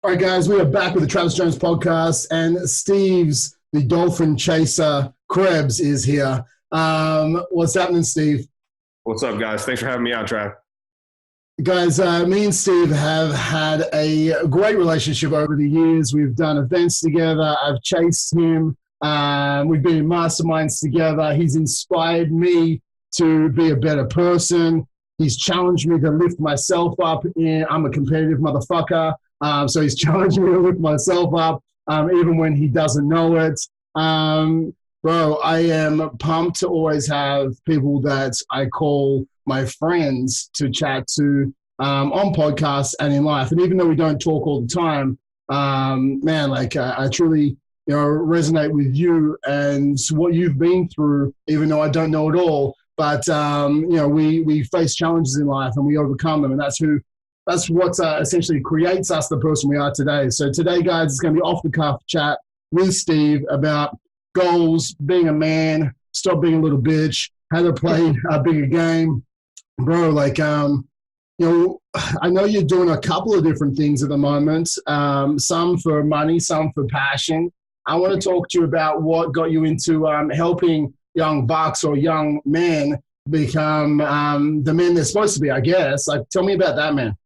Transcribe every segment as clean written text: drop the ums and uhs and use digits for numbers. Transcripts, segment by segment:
All right, guys, we are back with the Travis Jones podcast, and Steve's the dolphin chaser Krebs is here. What's happening, Steve? What's up, guys? Thanks for having me on, Trav. Guys, me and Steve have had a great relationship over the years. We've done events together. I've chased him. We've been in masterminds together. He's inspired me to be a better person. He's challenged me to lift myself up. I'm a competitive motherfucker. So he's challenged me to lift myself up, even when he doesn't know it. Bro, I am pumped to always have people that I call my friends to chat to on podcasts and in life. And even though we don't talk all the time, man, I truly, resonate with you and what you've been through, even though I don't know it all. But, we face challenges in life and we overcome them. And that's what essentially creates us the person we are today. So today, guys, it's going to be off the cuff chat with Steve about goals, being a man, stop being a little bitch, how to play a bigger game. Bro, I know you're doing a couple of different things at the moment, some for money, some for passion. I want to talk to you about what got you into helping young bucks or young men become the men they're supposed to be, I guess. Tell me about that, man.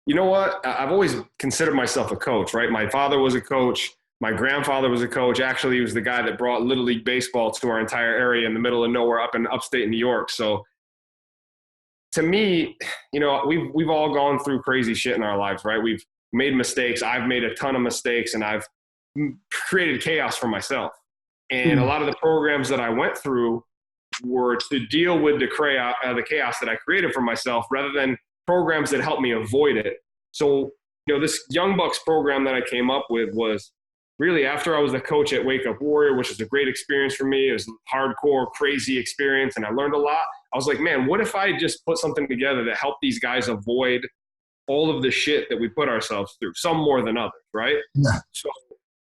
You know what? I've always considered myself a coach, right? My father was a coach. My grandfather was a coach. Actually, he was the guy that brought Little League baseball to our entire area in the middle of nowhere up in upstate New York. So to me, we've all gone through crazy shit in our lives, right? We've made mistakes. I've made a ton of mistakes, and I've created chaos for myself. And a lot of the programs that I went through were to deal with the chaos that I created for myself rather than programs that helped me avoid it. So, this Young Bucks program that I came up with was really after I was the coach at Wake Up Warrior, which was a great experience for me. It was a hardcore, crazy experience, and I learned a lot. I was like, man, what if I just put something together that helped these guys avoid all of the shit that we put ourselves through, some more than others, right? Yeah. So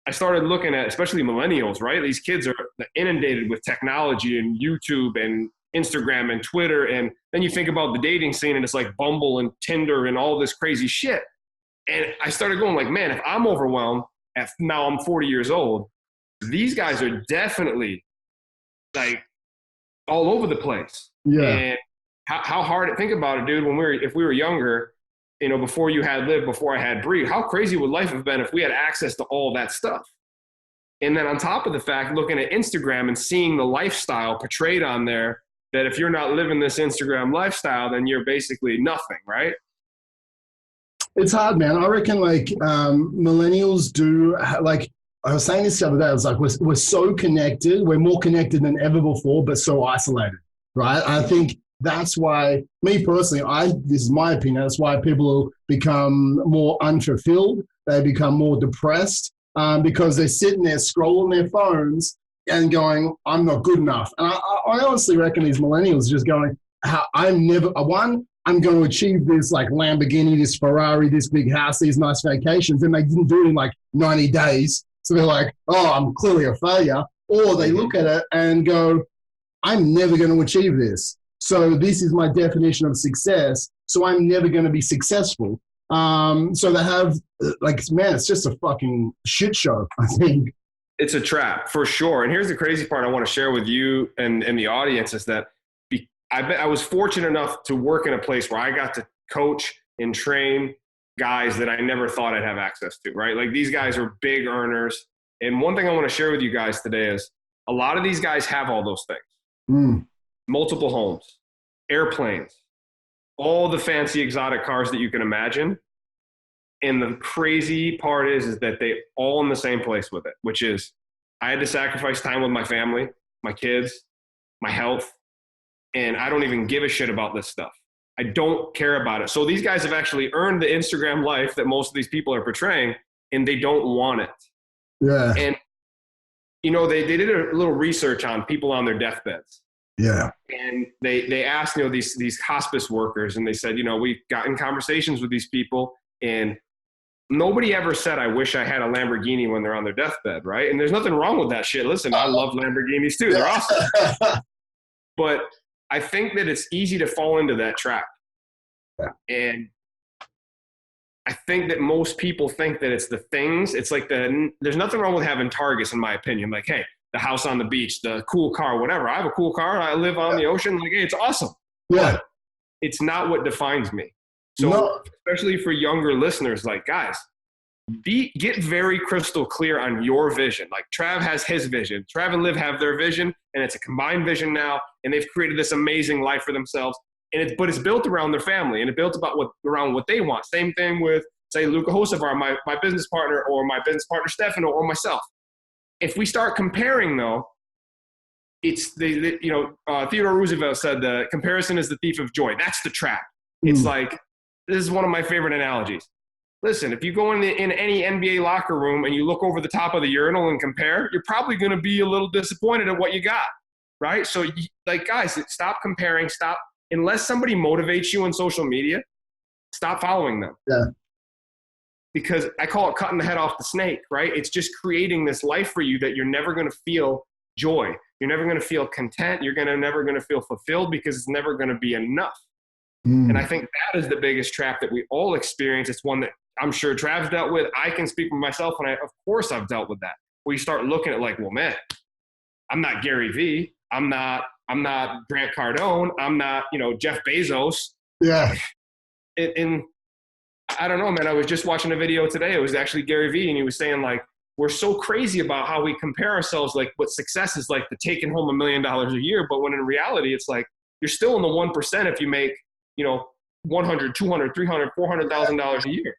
I started looking at, especially millennials, right? These kids are inundated with technology and YouTube and Instagram and Twitter. And then you think about the dating scene and it's like Bumble and Tinder and all this crazy shit. And I started going like, man, if I'm overwhelmed, now I'm 40 years old, these guys are definitely like all over the place. Yeah. And how hard, think about it, dude, if we were younger, before you had lived, before I had breathed, how crazy would life have been if we had access to all that stuff? And then on top of the fact, looking at Instagram and seeing the lifestyle portrayed on there, that if you're not living this Instagram lifestyle, then you're basically nothing, right? It's hard, man. I reckon millennials do, I was saying this the other day, I was like, we're so connected. We're more connected than ever before, but so isolated, right? I think that's why, me personally, this is my opinion, that's why people become more unfulfilled. They become more depressed because they're sitting there scrolling their phones and going, I'm not good enough. And I honestly reckon these millennials are just going, I'm going to achieve this like Lamborghini, this Ferrari, this big house, these nice vacations. And they didn't do it in like 90 days. So they're like, oh, I'm clearly a failure. Or they look at it and go, I'm never going to achieve this. So this is my definition of success. So I'm never going to be successful. So they have man, it's just a fucking shit show, I think. It's a trap for sure. And here's the crazy part I want to share with you and the audience is that I was fortunate enough to work in a place where I got to coach and train guys that I never thought I'd have access to, right? Like these guys are big earners. And one thing I want to share with you guys today is a lot of these guys have all those things. Multiple homes, airplanes, all the fancy exotic cars that you can imagine. And the crazy part is that they all in the same place with it, which is I had to sacrifice time with my family, my kids, my health, and I don't even give a shit about this stuff. I don't care about it. So these guys have actually earned the Instagram life that most of these people are portraying, and they don't want it. Yeah. And, they did a little research on people on their deathbeds. Yeah. And they asked, these hospice workers, and they said, we've gotten conversations with these people, and nobody ever said, I wish I had a Lamborghini when they're on their deathbed, right? And there's nothing wrong with that shit. Listen, I love Lamborghinis too. They're awesome. But I think that it's easy to fall into that trap. Yeah. And I think that most people think that it's the things. It's like there's nothing wrong with having targets, in my opinion. Like, hey, the house on the beach, the cool car, whatever. I have a cool car. I live on the ocean. Like, hey, it's awesome. Yeah. But it's not what defines me. So especially for younger listeners, like, guys, get very crystal clear on your vision. Like Trav has his vision. Trav and Liv have their vision, and it's a combined vision now, and they've created this amazing life for themselves. But it's built around their family, and it's built around what they want. Same thing with, say, Luca Hocevar, my business partner, or my business partner Stefano, or myself. If we start comparing, though, it's Theodore Roosevelt said the comparison is the thief of joy. That's the trap. It's like, this is one of my favorite analogies. Listen, if you go in any NBA locker room and you look over the top of the urinal and compare, you're probably going to be a little disappointed at what you got, right? So, like, guys, stop comparing. Stop. Unless somebody motivates you on social media, stop following them. Yeah. Because I call it cutting the head off the snake, right? It's just creating this life for you that you're never going to feel joy. You're never going to feel content. You're never going to feel fulfilled because it's never going to be enough. And I think that is the biggest trap that we all experience. It's one that I'm sure Trav's dealt with. I can speak for myself, and of course I've dealt with that. Where you start looking at like, well, man, I'm not Gary Vee. I'm not Grant Cardone. I'm not, Jeff Bezos. Yeah. And I don't know, man. I was just watching a video today. It was actually Gary Vee, and he was saying, like, we're so crazy about how we compare ourselves, like what success is like, to taking home $1 million a year. But when in reality, it's like you're still in the 1% if you make, $100, $200, $300, $400,000 a year.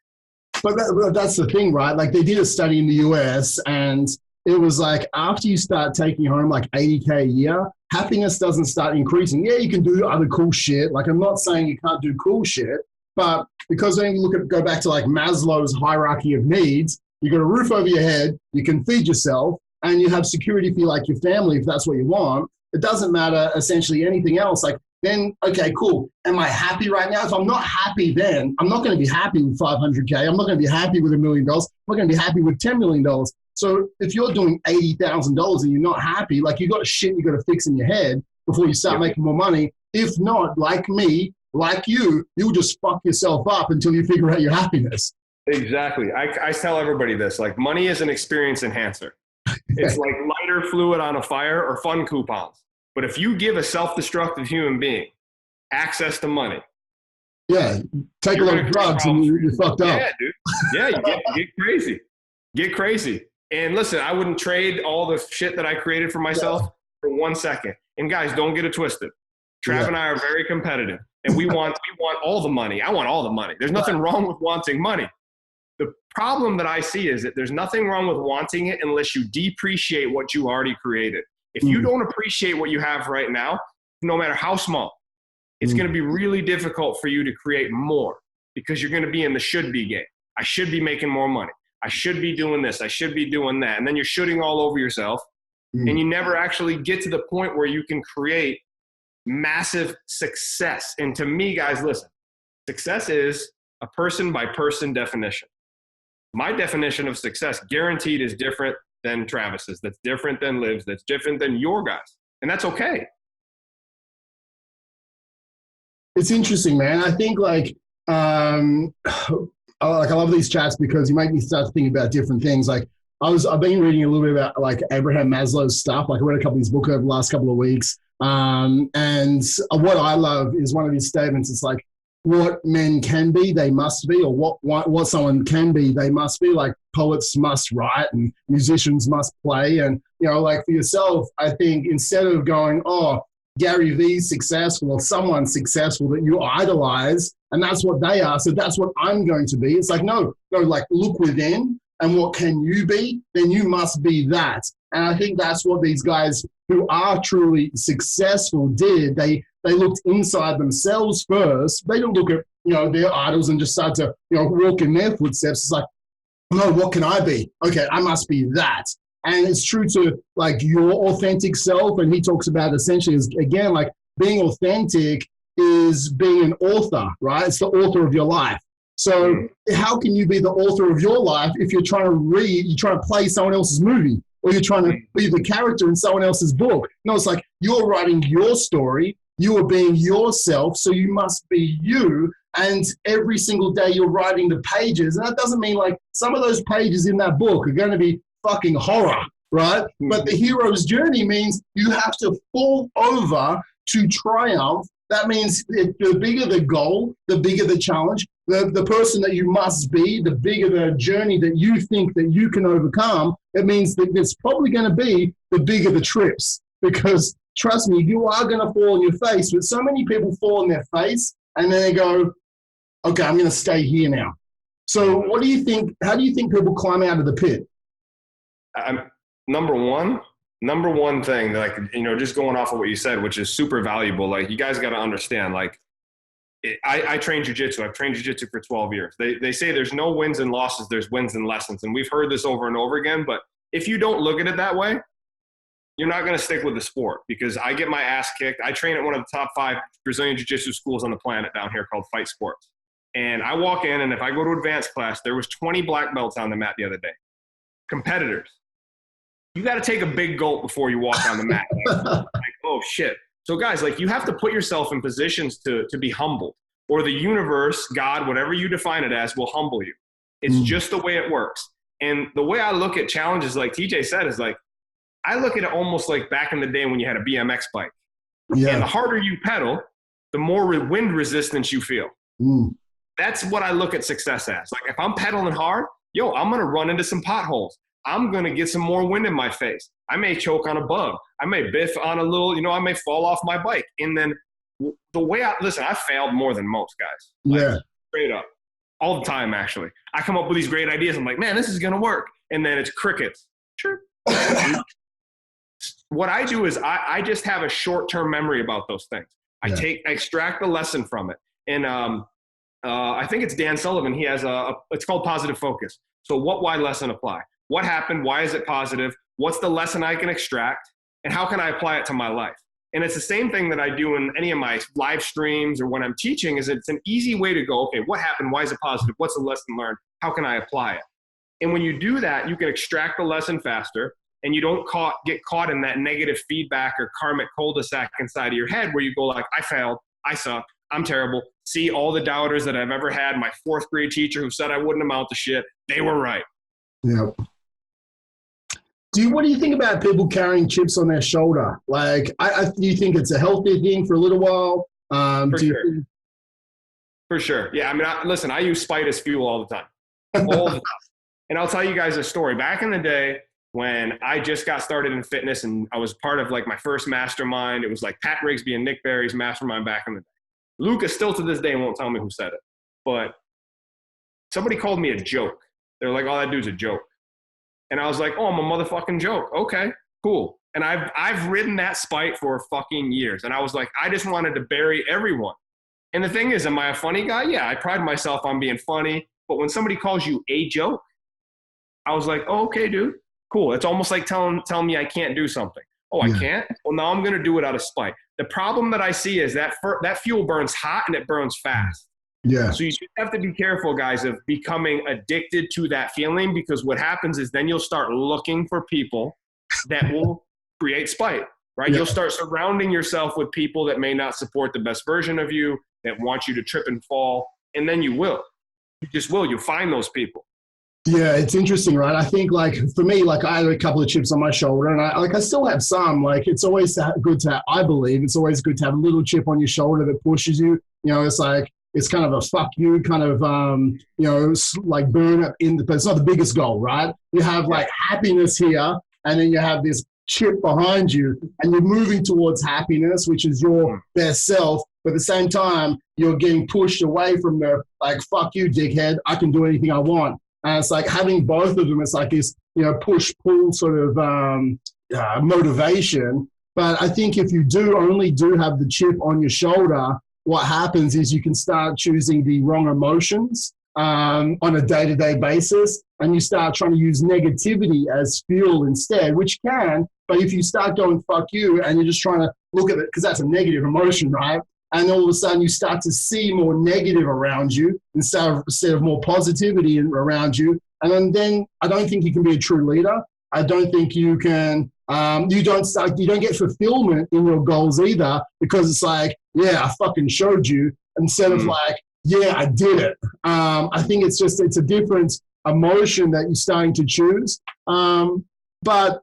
But that's the thing, right? Like, they did a study in the US, and it was like, after you start taking home like $80K a year, happiness doesn't start increasing. Yeah, you can do other cool shit. Like, I'm not saying you can't do cool shit, but because when you go back to like Maslow's hierarchy of needs, you got a roof over your head, you can feed yourself, and you have security for like your family if that's what you want. It doesn't matter essentially anything else. Like, then, okay, cool. Am I happy right now? If I'm not happy, then I'm not going to be happy with $500K. I'm not going to be happy with $1 million. I'm not going to be happy with $10 million. So if you're doing $80,000 and you're not happy, like, you got shit you got to fix in your head before you start making more money. If not, like me, like you'll just fuck yourself up until you figure out your happiness. Exactly. I tell everybody this, like, money is an experience enhancer. It's like lighter fluid on a fire or fun coupons. But if you give a self-destructive human being access to money, yeah, take a lot of drugs and you're fucked up. Yeah, dude. Yeah, you get crazy. Get crazy. And listen, I wouldn't trade all the shit that I created for myself for 1 second. And guys, don't get it twisted. Trav and I are very competitive, and we want all the money. I want all the money. There's nothing wrong with wanting money. The problem that I see is that there's nothing wrong with wanting it unless you depreciate what you already created. If you don't appreciate what you have right now, no matter how small, it's going to be really difficult for you to create more, because you're going to be in the should be game. I should be making more money. I should be doing this. I should be doing that. And then you're shooting all over yourself, and you never actually get to the point where you can create massive success. And to me, guys, listen, success is a person by person definition. My definition of success, guaranteed, is different than Travis's. That's different than Liv's. That's different than your guys. And that's okay. It's interesting, man. I think I love these chats because you make me start to think about different things. Like, I've been reading a little bit about like Abraham Maslow's stuff. Like, I read a couple of his books over the last couple of weeks. And what I love is one of his statements. It's like, what men can be, they must be, or what someone can be, they must be. Like, poets must write and musicians must play. And, like, for yourself, I think instead of going, oh, Gary Vee's successful or someone successful that you idolize, and that's what they are, so that's what I'm going to be. It's like, no, like, look within, and what can you be? Then you must be that. And I think that's what these guys who are truly successful did. They looked inside themselves first. They didn't look at, their idols and just start to, walk in their footsteps. It's like, no, what can I be? Okay, I must be that. And it's true to like your authentic self. And he talks about essentially as, again, like, being authentic is being an author, right? It's the author of your life. So how can you be the author of your life if you're trying to play someone else's movie, or you're trying to be the character in someone else's book? No, it's like, you're writing your story. You are being yourself, so you must be you. and every single day you're writing the pages. And that doesn't mean like some of those pages in that book are going to be fucking horror, right? Mm-hmm. But the hero's journey means you have to fall over to triumph. That means the bigger the goal, the bigger the challenge, the person that you must be, the bigger the journey that you think that you can overcome. It means that it's probably going to be the bigger the trips, because trust me, you are going to fall on your face. But so many people fall on their face and then they go, okay, I'm going to stay here now. So what do you think? How do you think people climb out of the pit? Number one thing, like, just going off of what you said, which is super valuable. Like, you guys got to understand, like, I train jiu-jitsu. I've trained jiu-jitsu for 12 years. They say there's no wins and losses, there's wins and lessons. And we've heard this over and over again, but if you don't look at it that way, you're not going to stick with the sport, because I get my ass kicked. I train at one of the top 5 Brazilian jiu-jitsu schools on the planet down here called Fight Sports. And I walk in, and if I go to advanced class, there was 20 black belts on the mat the other day. Competitors. You got to take a big gulp before you walk on the mat. Like, oh, shit. So, guys, like, you have to put yourself in positions to be humbled, or the universe, God, whatever you define it as, will humble you. It's just the way it works. And the way I look at challenges, like TJ said, is like, I look at it almost like back in the day when you had a BMX bike. Yeah. And the harder you pedal, the more wind resistance you feel. That's what I look at success as. Like, if I'm pedaling hard, I'm going to run into some potholes. I'm going to get some more wind in my face. I may choke on a bug. I may biff on a little, I may fall off my bike. And then the way I failed more than most guys. Like, straight up. All the time, actually. I come up with these great ideas. I'm like, man, this is going to work. And then it's crickets. Sure. What I do is I just have a short-term memory about those things. I extract the lesson from it. And I think it's Dan Sullivan. He has it's called positive focus. So why lesson apply? What happened? Why is it positive? What's the lesson I can extract? And how can I apply it to my life? And it's the same thing that I do in any of my live streams or when I'm teaching. Is it's an easy way to go, okay, what happened? Why is it positive? What's the lesson learned? How can I apply it? And when you do that, you can extract the lesson faster, and you don't get caught in that negative feedback or karmic cul-de-sac inside of your head where you go like, I failed, I suck, I'm terrible. See, all the doubters that I've ever had, my 4th grade teacher who said I wouldn't amount to shit, they were right. Yep. What do you think about people carrying chips on their shoulder? Like, do you think it's a healthy thing for a little while? For sure. Yeah, I mean, listen, I use spite as fuel all the time. All the time. And I'll tell you guys a story. Back in the day when I just got started in fitness and I was part of like my first mastermind, it was like Pat Rigsby and Nick Barry's mastermind back in the day. Lucas still to this day won't tell me who said it, but somebody called me a joke. They're like, oh, that dude's a joke. And I was like, oh, I'm a motherfucking joke. Okay, cool. And I've ridden that spite for fucking years. And I was like, I just wanted to bury everyone. And the thing is, am I a funny guy? Yeah, I pride myself on being funny. But when somebody calls you a joke, I was like, oh, okay, dude, cool. It's almost like telling me I can't do something. Oh, I can't? Well, now I'm going to do it out of spite. The problem that I see is that fuel burns hot and it burns fast. Yeah. So you just have to be careful, guys, of becoming addicted to that feeling, because what happens is then you'll start looking for people that will create spite, right? Yeah. You'll start surrounding yourself with people that may not support the best version of you, that want you to trip and fall, and then you will. You just will. You'll find those people. Yeah, it's interesting, right? I think, like, for me, like, I had a couple of chips on my shoulder, and I still have some. Like, it's always good to have, I believe, it's always good to have a little chip on your shoulder that pushes you. It's like, it's kind of a fuck you kind of, like burn up but it's not the biggest goal, right? You have like happiness here, and then you have this chip behind you, and you're moving towards happiness, which is your best self. But at the same time, you're getting pushed away from the, like, fuck you, dickhead, I can do anything I want. And it's like having both of them, it's like this, push-pull sort of motivation. But I think if you only do have the chip on your shoulder, what happens is you can start choosing the wrong emotions on a day-to-day basis, and you start trying to use negativity as fuel instead, which can, but if you start going, fuck you, and you're just trying to look at it, because that's a negative emotion, right? And all of a sudden you start to see more negative around you instead of more positivity around you. And then I don't think you can be a true leader. I don't think you can, you don't get fulfillment in your goals either, because it's like, yeah, I fucking showed you, instead of like, Yeah, I did it. I think it's a different emotion that you're starting to choose. But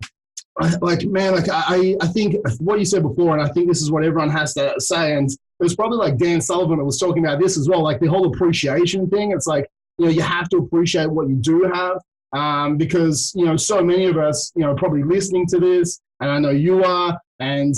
like, man, like I think what you said before, and I think this is what everyone has to say, and it was probably like Dan Sullivan that was talking about this as well, like the whole appreciation thing. It's like, you have to appreciate what you do have, because, so many of us, probably listening to this, and I know you are, and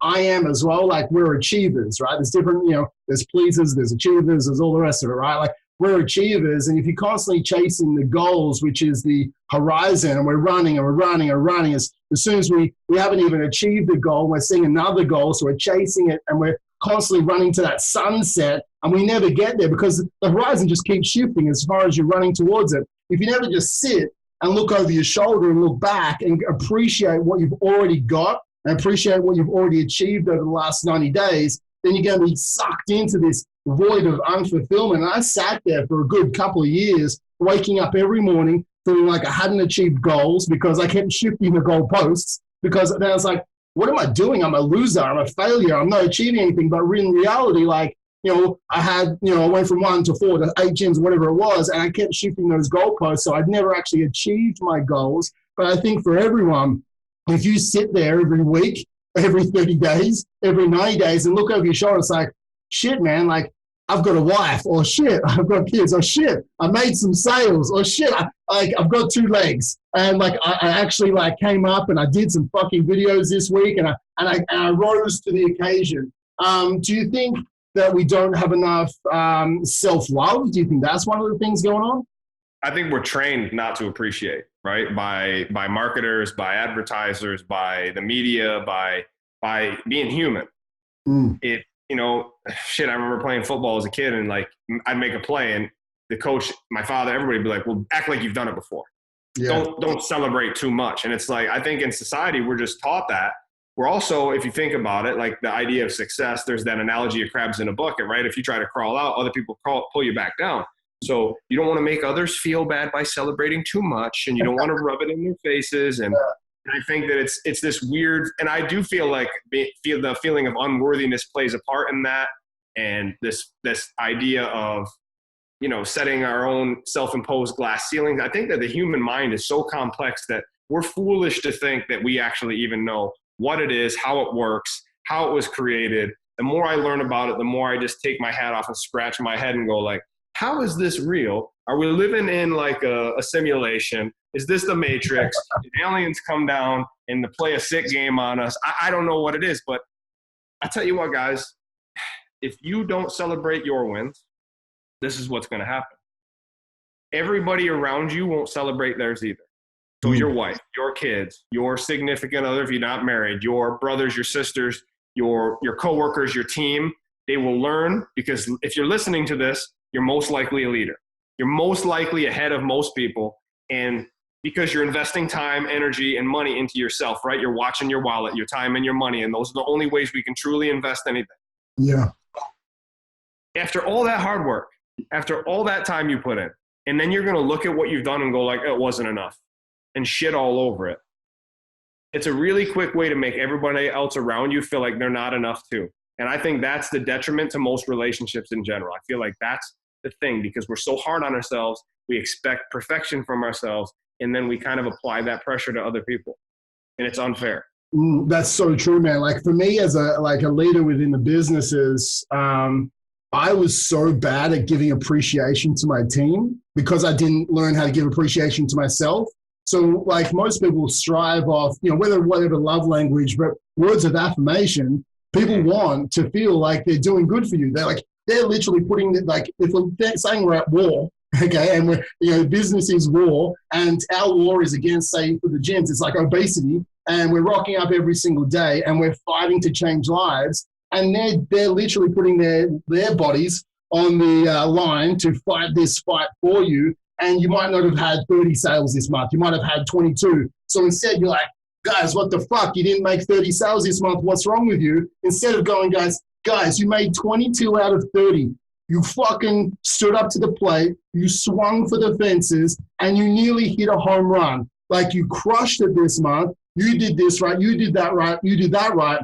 I am as well, like we're achievers, right? There's different, there's pleasers, there's achievers, there's all the rest of it, right? Like we're achievers, and if you're constantly chasing the goals, which is the horizon, and we're running and we're running and running, as soon as we haven't even achieved the goal, we're seeing another goal, so we're chasing it, and we're constantly running to that sunset, and we never get there because the horizon just keeps shifting as far as you're running towards it. If you never just sit and look over your shoulder and look back and appreciate what you've already got and appreciate what you've already achieved over the last 90 days, then you're going to be sucked into this void of unfulfillment. And I sat there for a good couple of years, waking up every morning feeling like I hadn't achieved goals because I kept shifting the goalposts, because then I was like, what am I doing? I'm a loser. I'm a failure. I'm not achieving anything. But in reality, like, I went from 1 to 4 to 8 gyms, whatever it was, and I kept shifting those goalposts. So I'd never actually achieved my goals. But I think for everyone, if you sit there every week, every 30 days, every 90 days and look over your shoulder, it's like, shit, man, like I've got a wife, or shit, I've got kids, or shit, I made some sales, or shit, I've got 2 legs. And like, I actually like came up and I did some fucking videos this week, and I rose to the occasion. Do you think that we don't have enough self-love? Do you think that's one of the things going on? I think we're trained not to appreciate, right? By marketers, by advertisers, by the media, by being human. I remember playing football as a kid, and like I'd make a play and the coach, my father, everybody would be like, well, act like you've done it before. Yeah. Don't celebrate too much. And it's like, I think in society, we're just taught that. We're also, if you think about it, like the idea of success, there's that analogy of crabs in a bucket, right? If you try to crawl out, other people pull you back down. So you don't want to make others feel bad by celebrating too much, and you don't want to rub it in their faces. And I think that it's this weird, and I do feel like the feeling of unworthiness plays a part in that. And this idea of, setting our own self-imposed glass ceilings. I think that the human mind is so complex that we're foolish to think that we actually even know what it is, how it works, how it was created. The more I learn about it, the more I just take my hat off and scratch my head and go like, how is this real? Are we living in like a simulation? Is this the Matrix? Did aliens come down and play a sick game on us? I don't know what it is, but I tell you what, guys, if you don't celebrate your wins, this is what's going to happen. Everybody around you won't celebrate theirs either. So your wife, your kids, your significant other, if you're not married, your brothers, your sisters, your coworkers, your team, they will learn, because if you're listening to this, you're most likely a leader. You're most likely ahead of most people. And because you're investing time, energy, and money into yourself, right? You're watching your wallet, your time, and your money. And those are the only ways we can truly invest anything. Yeah. After all that hard work, after all that time you put in, and then you're going to look at what you've done and go like, it wasn't enough, and shit all over it. It's a really quick way to make everybody else around you feel like they're not enough too. And I think that's the detriment to most relationships in general. I feel like that's the thing, because we're so hard on ourselves. We expect perfection from ourselves, and then we kind of apply that pressure to other people, and it's unfair. That's so true, man. Like for me as a leader within the businesses, I was so bad at giving appreciation to my team because I didn't learn how to give appreciation to myself. So like most people strive off, whatever love language, but words of affirmation, people want to feel like they're doing good for you. They're literally putting it, like, if they're saying we're at war, okay, and we're, business is war, and our war is against, say, for the gyms, it's like obesity, and we're rocking up every single day, and we're fighting to change lives, and they're literally putting their bodies on the line to fight this fight for you, and you might not have had 30 sales this month, you might have had 22, so instead you're like, guys, what the fuck, you didn't make 30 sales this month, what's wrong with you? Instead of going, guys, you made 22 out of 30. You fucking stood up to the plate, you swung for the fences, and you nearly hit a home run. Like, you crushed it this month. You did this right, you did that right, you did that right.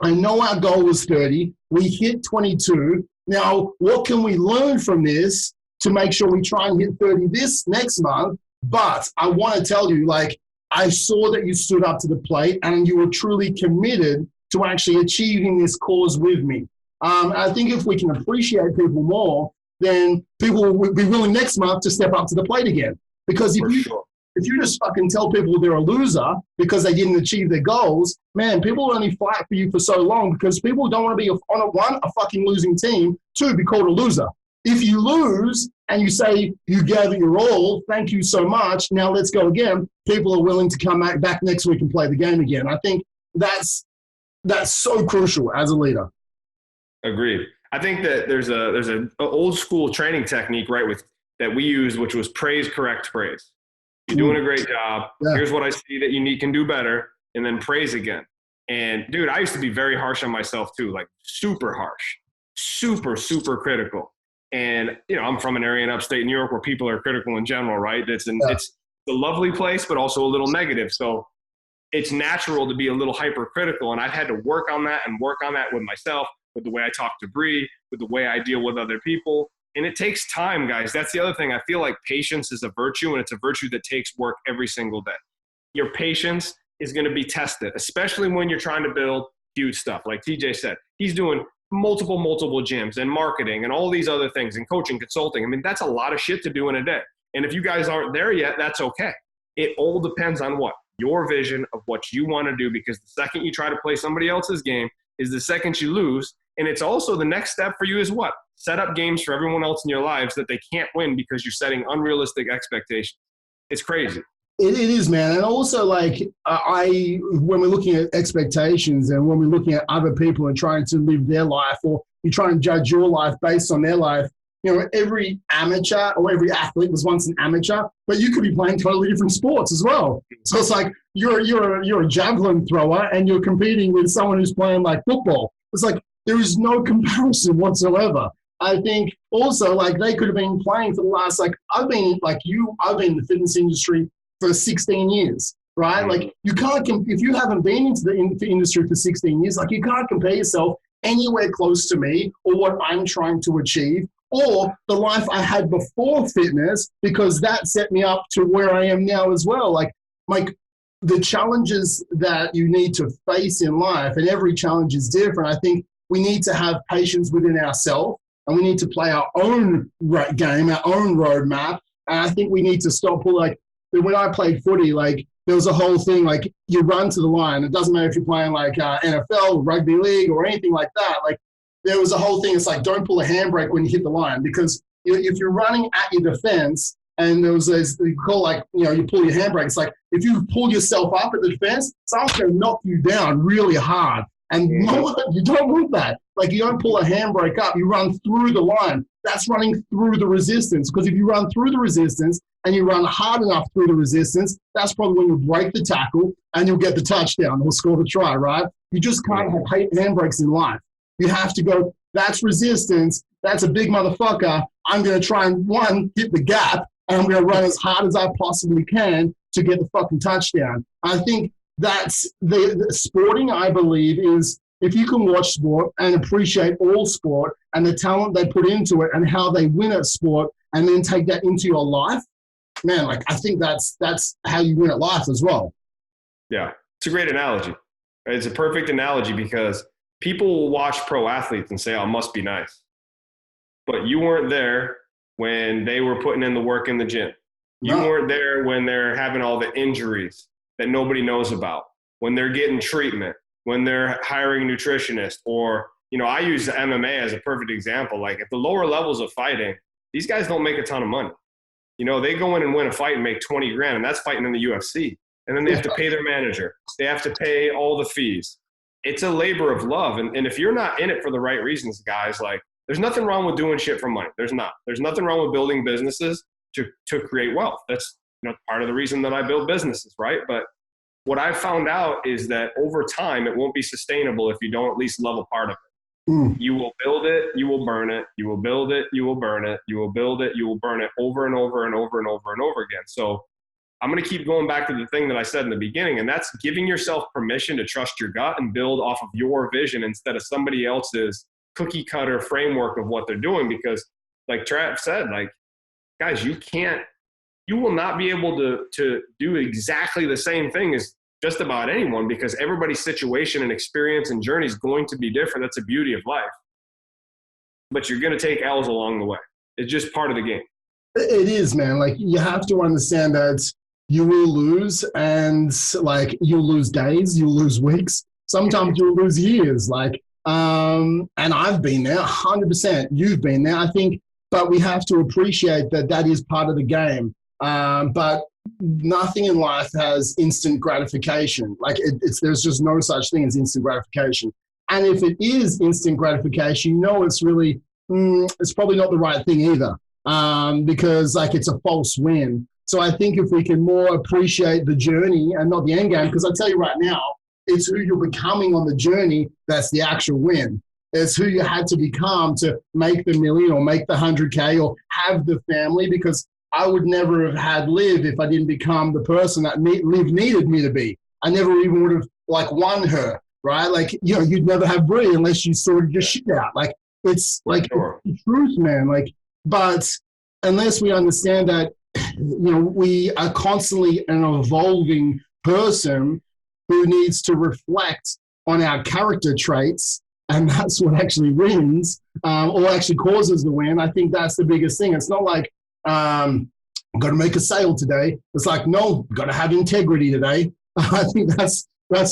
I know our goal was 30. We hit 22. Now, what can we learn from this to make sure we try and hit 30 this next month? But I want to tell you, like, I saw that you stood up to the plate and you were truly committed to actually achieving this cause with me. I think if we can appreciate people more, then people will be willing next month to step up to the plate again. Because if you just fucking tell people they're a loser because they didn't achieve their goals, man, people will only fight for you for so long because people don't want to be on a fucking losing team, two, be called a loser. If you lose and you say you gave it your all, thank you so much, now let's go again, people are willing to come back next week and play the game again. I think that's so crucial as a leader. Agreed. I think that there's an old school training technique, right, that we used, which was praise, correct, praise. You're doing a great job. Yeah. Here's what I see that you can do better, and then praise again. And dude, I used to be very harsh on myself too, like super harsh, super, super critical. And I'm from an area in upstate New York where people are critical in general, right? It's a lovely place, but also a little negative. So it's natural to be a little hypercritical. And I've had to work on that with myself, with the way I talk to Bree, with the way I deal with other people. And it takes time, guys. That's the other thing. I feel like patience is a virtue, and it's a virtue that takes work every single day. Your patience is going to be tested, especially when you're trying to build huge stuff. Like TJ said, he's doing multiple gyms and marketing and all these other things and coaching, consulting. I mean, that's a lot of shit to do in a day. And if you guys aren't there yet, that's okay. It all depends on what? Your vision of what you want to do, because the second you try to play somebody else's game is the second you lose. And it's also the next step for you is what? Set up games for everyone else in your lives that they can't win because you're setting unrealistic expectations. It's crazy. It is, man. And also, like, when we're looking at expectations and when we're looking at other people and trying to live their life, or you try and judge your life based on their life, every amateur or every athlete was once an amateur, but you could be playing totally different sports as well. So it's like you're a javelin thrower and you're competing with someone who's playing like football. It's like there is no comparison whatsoever. I think also, like, they could have been playing for the last, like, I've been in the fitness industry for 16 years, right? Like, you can't, if you haven't been into the industry for 16 years, like, you can't compare yourself anywhere close to me or what I'm trying to achieve or the life I had before fitness, because that set me up to where I am now as well. Like the challenges that you need to face in life, and every challenge is different. I think we need to have patience within ourselves, and we need to play our own game, our own roadmap. And I think we need to stop, like, when I played footy, like, there was a whole thing, like, you run to the line. It doesn't matter if you're playing, like, NFL, rugby league, or anything like that. Like, there was a whole thing. It's like, don't pull a handbrake when you hit the line, because if you're running at your defense, and there was this, you call, like, you pull your handbrake. It's like, if you pull yourself up at the defense, someone's going to knock you down really hard. And you don't want that. Like, you don't pull a handbrake up. You run through the line. That's running through the resistance. Because if you run through the resistance and you run hard enough through the resistance, that's probably when you break the tackle and you'll get the touchdown or score the try, right? You just can't have handbrakes in life. You have to go, that's resistance. That's a big motherfucker. I'm going to try and, hit the gap, and I'm going to run as hard as I possibly can to get the fucking touchdown. I think that's the sporting, I believe, is if you can watch sport and appreciate all sport and the talent they put into it and how they win at sport, and then take that into your life, man, like, I think that's how you win at life as well. Yeah, it's a great analogy. It's a perfect analogy, because people will watch pro athletes and say, oh, it must be nice. But you weren't there when they were putting in the work in the gym. You weren't there when they're having all the injuries that nobody knows about, when they're getting treatment, when they're hiring a nutritionist, or, I use the MMA as a perfect example. Like, at the lower levels of fighting, these guys don't make a ton of money. They go in and win a fight and make 20 grand, and that's fighting in the UFC. And then they have to pay their manager. They have to pay all the fees. It's a labor of love. And if you're not in it for the right reasons, guys, like, there's nothing wrong with doing shit for money. There's nothing wrong with building businesses to create wealth. That's, part of the reason that I build businesses, right? But what I've found out is that over time, it won't be sustainable if you don't at least love a part of it. You will build it, you will burn it, you will build it, you will burn it, you will build it, you will burn it over and over and over and over and over again. So I'm going to keep going back to the thing that I said in the beginning, and that's giving yourself permission to trust your gut and build off of your vision instead of somebody else's cookie cutter framework of what they're doing, because like Trav said, like, guys, you will not be able to do exactly the same thing as just about anyone, because everybody's situation and experience and journey is going to be different. That's the beauty of life. But you're going to take L's along the way. It's just part of the game. It is, man. Like, you have to understand that you will lose, and like, you'll lose days, you'll lose weeks. Sometimes you'll lose years. Like, and I've been there 100%. You've been there, I think, but we have to appreciate that that is part of the game. But nothing in life has instant gratification. Like, there's just no such thing as instant gratification. And if it is instant gratification, you know, it's really, it's probably not the right thing either, because like, it's a false win. So I think if we can more appreciate the journey and not the end game, because I tell you right now, it's who you're becoming on the journey that's the actual win. It's who you had to become to make the million or make the 100K or have the family, because I would never have had Liv if I didn't become the person that Liv needed me to be. I never even would have like won her, right? Like, you know, you'd never have Brie unless you sorted your shit out. Like, it's like it's the truth, man. Like, but unless we understand that, you know, we are constantly an evolving person who needs to reflect on our character traits, and that's what actually wins, or actually causes the win. I think that's the biggest thing. It's not like, got to make a sale today. It's like, no, got to have integrity today. I think that's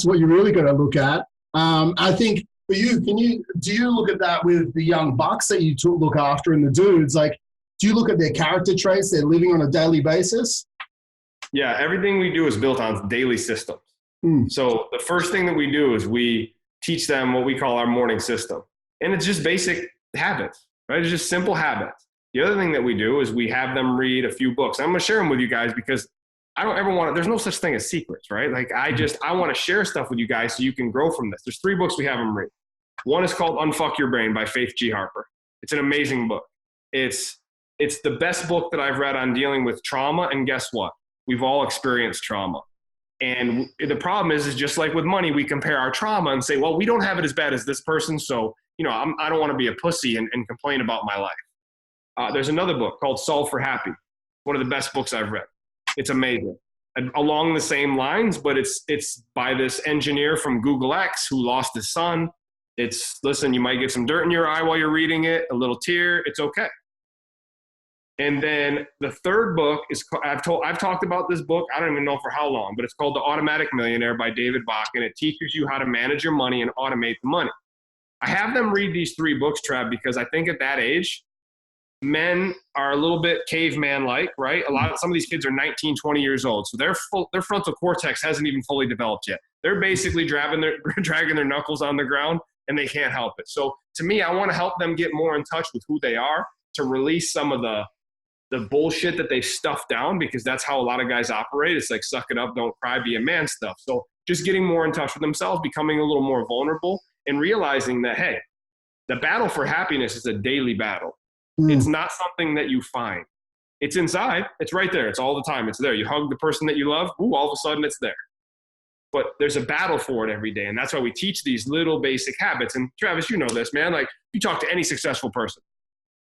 what you really got to look at. I think for you, do you look at that with the young bucks that you look after and the dudes? Like, do you look at their character traits they're living on a daily basis? Yeah, everything we do is built on daily systems. So the first thing that we do is we teach them what we call our morning system. And it's just basic habits, right? It's just simple habits. The other thing that we do is we have them read a few books. I'm going to share them with you guys because I don't ever want to, there's no such thing as secrets, right? Like, I want to share stuff with you guys so you can grow from this. There's 3 books we have them read. One is called Unfuck Your Brain by Faith G. Harper. It's an amazing book. It's the best book that I've read on dealing with trauma. And guess what? We've all experienced trauma. And the problem is just like with money, we compare our trauma and say, well, we don't have it as bad as this person. So, you know, I don't want to be a pussy and complain about my life. There's another book called Solve for Happy. One of the best books I've read. It's amazing. And along the same lines, but it's by this engineer from Google X who lost his son. Listen, you might get some dirt in your eye while you're reading it, a little tear. It's okay. And then the third book is, I've talked about this book, I don't even know for how long, but it's called The Automatic Millionaire by David Bach, and it teaches you how to manage your money and automate the money. I have them read these 3 books, Trav, because I think at that age, men are a little bit caveman-like, right? Some of these kids are 19, 20 years old, so their frontal cortex hasn't even fully developed yet. They're basically dragging their knuckles on the ground, and they can't help it. So to me, I want to help them get more in touch with who they are, to release some of the bullshit that they stuff down, because that's how a lot of guys operate. It's like, suck it up, don't cry, be a man stuff. So just getting more in touch with themselves, becoming a little more vulnerable, and realizing that, hey, the battle for happiness is a daily battle. It's not something that you find. It's inside. It's right there. It's all the time. It's there. You hug the person that you love. Ooh, all of a sudden it's there. But there's a battle for it every day. And that's why we teach these little basic habits. And Travis, you know this, man. Like, you talk to any successful person,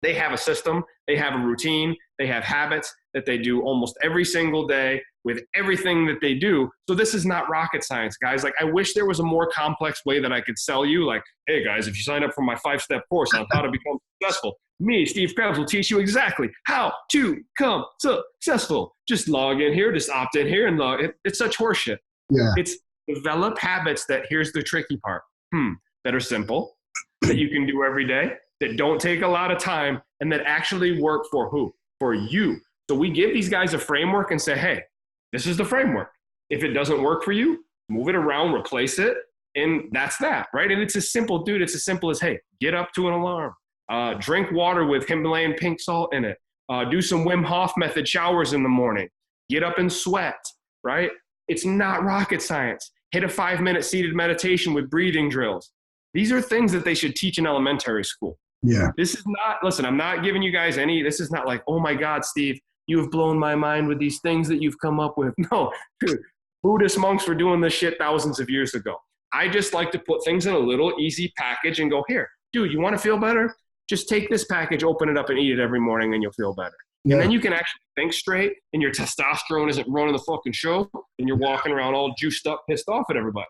they have a system, they have a routine, they have habits that they do almost every single day with everything that they do. So this is not rocket science, guys. Like, I wish there was a more complex way that I could sell you. Like, hey guys, if you sign up for my 5-step course on how to become successful, me, Steve Krebs, will teach you exactly how to become successful. Just log in here, just opt in here and log. It's such horseshit. Yeah. It's develop habits that, here's the tricky part, that are simple, that you can do every day, that don't take a lot of time, and that actually work for who? For you. So we give these guys a framework and say, hey, this is the framework. If it doesn't work for you, move it around, replace it, and that's that, right? And it's as simple, dude, it's as simple as, hey, get up to an alarm, drink water with Himalayan pink salt in it, do some Wim Hof method showers in the morning, get up and sweat, right? It's not rocket science. Hit a 5-minute seated meditation with breathing drills. These are things that they should teach in elementary school. Yeah. This is not, listen, I'm not giving you guys this is not like, oh my God, Steve, you have blown my mind with these things that you've come up with. No, dude, Buddhist monks were doing this shit thousands of years ago. I just like to put things in a little easy package and go, here, dude, you want to feel better? Just take this package, open it up, and eat it every morning, and you'll feel better. Yeah. And then you can actually think straight, and your testosterone isn't running the fucking show, and you're walking around all juiced up, pissed off at everybody.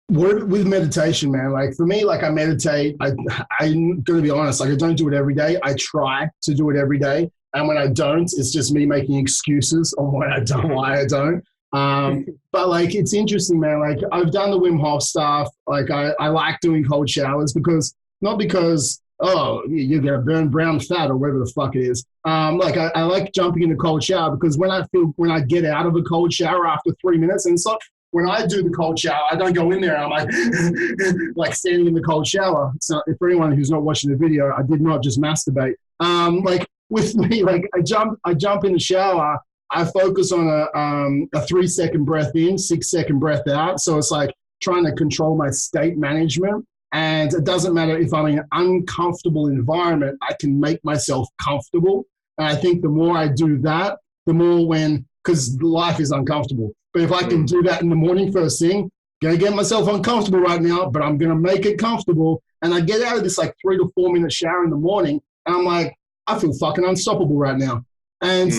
With meditation, man, like for me, like I meditate, I'm going to be honest, like I don't do it every day. I try to do it every day. And when I don't, it's just me making excuses on what I don't, why I don't. But like, it's interesting, man. Like I've done the Wim Hof stuff. Like I like doing cold showers not because, oh, you're going to burn brown fat or whatever the fuck it is. Like I like jumping in the cold shower because when I get out of a cold shower after 3 minutes and stuff, when I do the cold shower, I don't go in there and I'm like, like standing in the cold shower. So for anyone who's not watching the video, I did not just masturbate. Like with me, like I jump in the shower. I focus on a 3-second breath in, 6-second breath out. So it's like trying to control my state management. And it doesn't matter if I'm in an uncomfortable environment, I can make myself comfortable. And I think the more I do that, the more because life is uncomfortable. But if I can do that in the morning first thing, going to get myself uncomfortable right now, but I'm going to make it comfortable. And I get out of this like 3 to 4 minute shower in the morning. And I'm like, I feel fucking unstoppable right now. And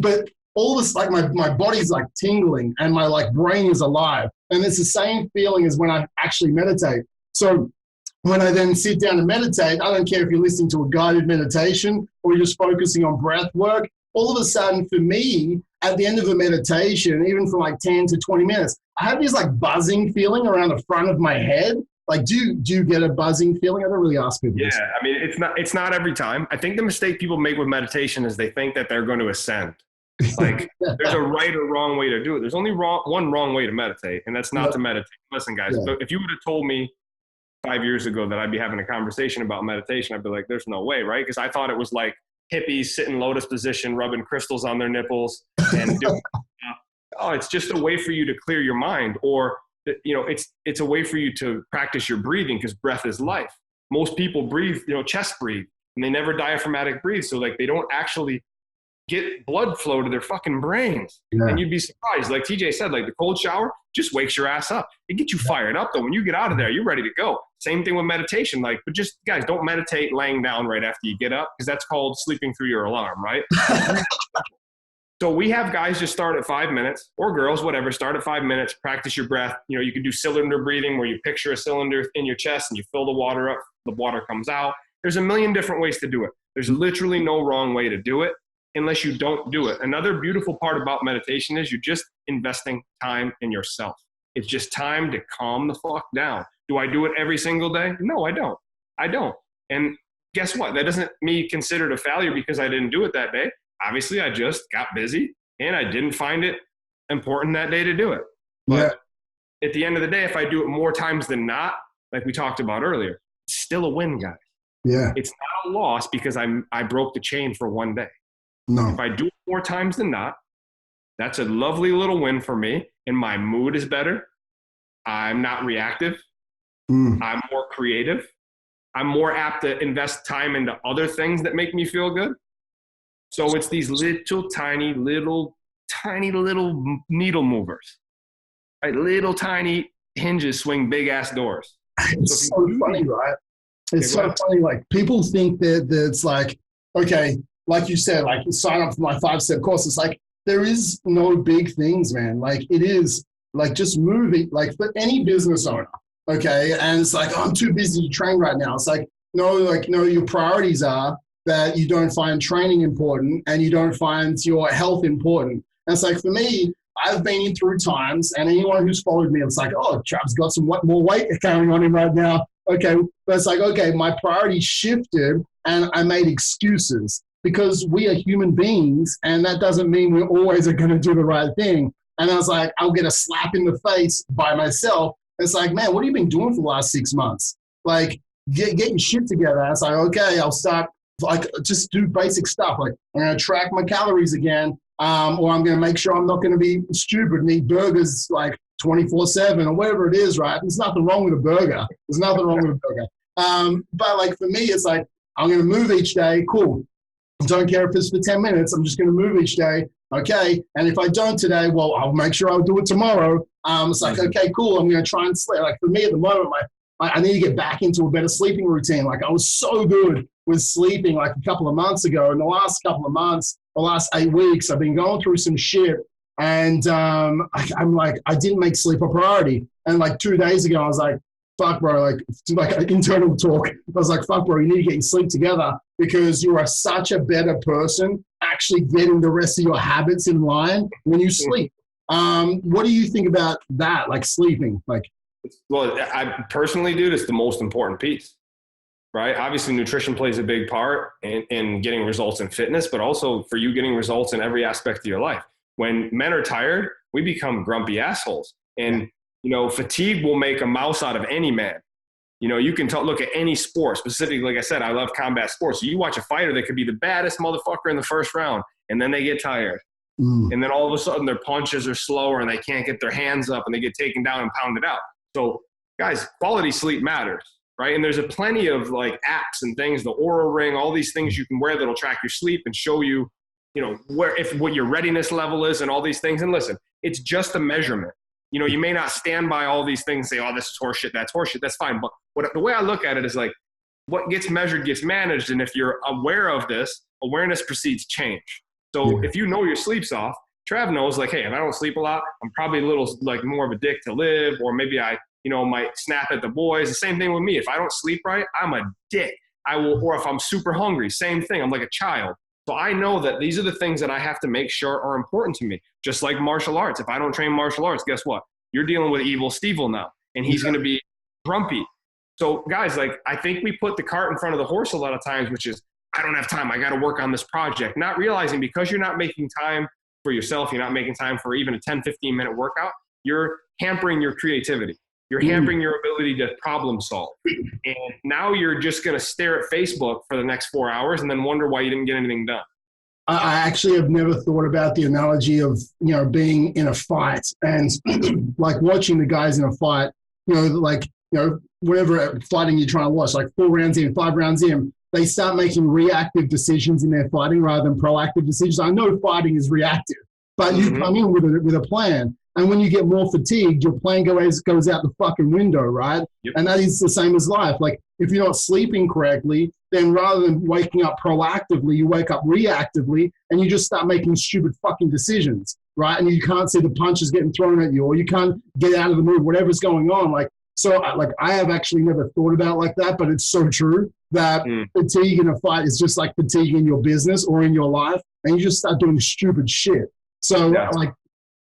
but all this, like my body's like tingling and my like brain is alive. And it's the same feeling as when I actually meditate. So when I then sit down to meditate, I don't care if you're listening to a guided meditation or you're just focusing on breath work. All of a sudden for me, at the end of a meditation, even for like 10 to 20 minutes, I have this like buzzing feeling around the front of my head. Like, do you get a buzzing feeling? I don't really ask people this. Yeah, I mean, it's not every time. I think the mistake people make with meditation is they think that they're going to ascend. Like, there's a right or wrong way to do it. There's only one wrong way to meditate, and that's not to meditate. Listen, guys, if you would have told me 5 years ago that I'd be having a conversation about meditation, I'd be like, there's no way, right? Because I thought it was like hippies sit in lotus position, rubbing crystals on their nipples, and doing, it's just a way for you to clear your mind, or it's a way for you to practice your breathing because breath is life. Most people breathe, chest breathe, and they never diaphragmatic breathe, so like they don't actually get blood flow to their fucking brains. Yeah. And you'd be surprised. Like TJ said, like the cold shower just wakes your ass up. It gets you fired up though. When you get out of there, you're ready to go. Same thing with meditation. Like, but just guys, don't meditate laying down right after you get up because that's called sleeping through your alarm, right? So we have guys just start at 5 minutes, or girls, whatever, start at 5 minutes, practice your breath. You can do cylinder breathing where you picture a cylinder in your chest and you fill the water up, the water comes out. There's a million different ways to do it. There's literally no wrong way to do it unless you don't do it. Another beautiful part about meditation is you're just investing time in yourself. It's just time to calm the fuck down. Do I do it every single day? No, I don't. And guess what? That doesn't me considered a failure because I didn't do it that day. Obviously, I just got busy and I didn't find it important that day to do it. But at the end of the day, if I do it more times than not, like we talked about earlier, it's still a win, guys. Yeah. It's not a loss because I broke the chain for one day. No. If I do it more times than not, that's a lovely little win for me. And my mood is better. I'm not reactive. I'm more creative. I'm more apt to invest time into other things that make me feel good. So it's these tiny little needle movers, right? Little tiny hinges swing big ass doors. It's so funny, right? It's so funny. Like people think that it's like, okay, like you said, like you sign up for my 5-step course. It's like, there is no big things, man. Like it is like just moving, like for any business owner. Okay. And it's like, oh, I'm too busy to train right now. It's like, no, your priorities are that you don't find training important and you don't find your health important. And it's like, for me, I've been through times, and anyone who's followed me, it's like, oh, Trav's got some more weight carrying on him right now. Okay. But it's like, okay, my priorities shifted and I made excuses because we are human beings, and that doesn't mean we always are going to do the right thing. And I was like, I'll get a slap in the face by myself. It's like, man, what have you been doing for the last 6 months? Like, get your shit together. And it's like, okay, I'll start, like, just do basic stuff. Like, I'm going to track my calories again, or I'm going to make sure I'm not going to be stupid and eat burgers like 24/7 or whatever it is, right? There's nothing wrong with a burger. There's nothing wrong with a burger. But, like, for me, it's like, I'm going to move each day. Cool. Don't care if it's for 10 minutes. I'm just going to move each day. Okay. And if I don't today, well, I'll make sure I'll do it tomorrow. It's like, okay, cool. I'm going to try and sleep. Like for me at the moment, I need to get back into a better sleeping routine. Like I was so good with sleeping like a couple of months ago. In the last couple of months, the last 8 weeks, I've been going through some shit. And I'm like, I didn't make sleep a priority. And like 2 days ago, I was like, fuck, bro, like an internal talk. I was like, fuck, bro, you need to get your sleep together because you are such a better person actually getting the rest of your habits in line when you sleep. What do you think about that? Like sleeping, like. Well, I personally, dude, it's the most important piece, right? Obviously, nutrition plays a big part in getting results in fitness, but also for you getting results in every aspect of your life. When men are tired, we become grumpy assholes. And, you know, fatigue will make a mouse out of any man. You know, you can look at any sport, specifically, like I said, I love combat sports. So you watch a fighter that could be the baddest motherfucker in the first round, and then they get tired. And then all of a sudden their punches are slower and they can't get their hands up and they get taken down and pounded out. So guys, quality sleep matters, right? And there's a plenty of like apps and things, the Oura Ring, all these things you can wear that'll track your sleep and show you, you know, what your readiness level is and all these things. And listen, it's just a measurement. You know, you may not stand by all these things and say, oh, this is horseshit, that's horseshit, that's fine. But the way I look at it is like, what gets measured gets managed. And if you're aware of this, awareness precedes change. So if you know your sleep's off, Trav knows like, hey, if I don't sleep a lot, I'm probably a little like more of a dick to live, or maybe I, you know, might snap at the boys. The same thing with me. If I don't sleep right, I'm a dick. Or if I'm super hungry, same thing. I'm like a child. So I know that these are the things that I have to make sure are important to me. Just like martial arts. If I don't train martial arts, guess what? You're dealing with evil Steve-O now, and he's going to be grumpy. So guys, like, I think we put the cart in front of the horse a lot of times, which is, I don't have time. I got to work on this project. Not realizing because you're not making time for yourself, you're not making time for even a 10, 15-minute workout, you're hampering your creativity. You're hampering your ability to problem solve. And now you're just going to stare at Facebook for the next 4 hours and then wonder why you didn't get anything done. I actually have never thought about the analogy of, you know, being in a fight and like watching the guys in a fight, you know, like, you know, whatever fighting you're trying to watch, like 4 rounds in, 5 rounds in, they start making reactive decisions in their fighting rather than proactive decisions. I know fighting is reactive, but you come in with a plan. And when you get more fatigued, your plan goes out the fucking window, right? Yep. And that is the same as life. Like if you're not sleeping correctly, then rather than waking up proactively, you wake up reactively and you just start making stupid fucking decisions, right? And you can't see the punches getting thrown at you, or you can't get out of the mood, whatever's going on. Like, so like I have actually never thought about it like that, but it's so true that fatigue in a fight is just like fatigue in your business or in your life, and you just start doing stupid shit. So like,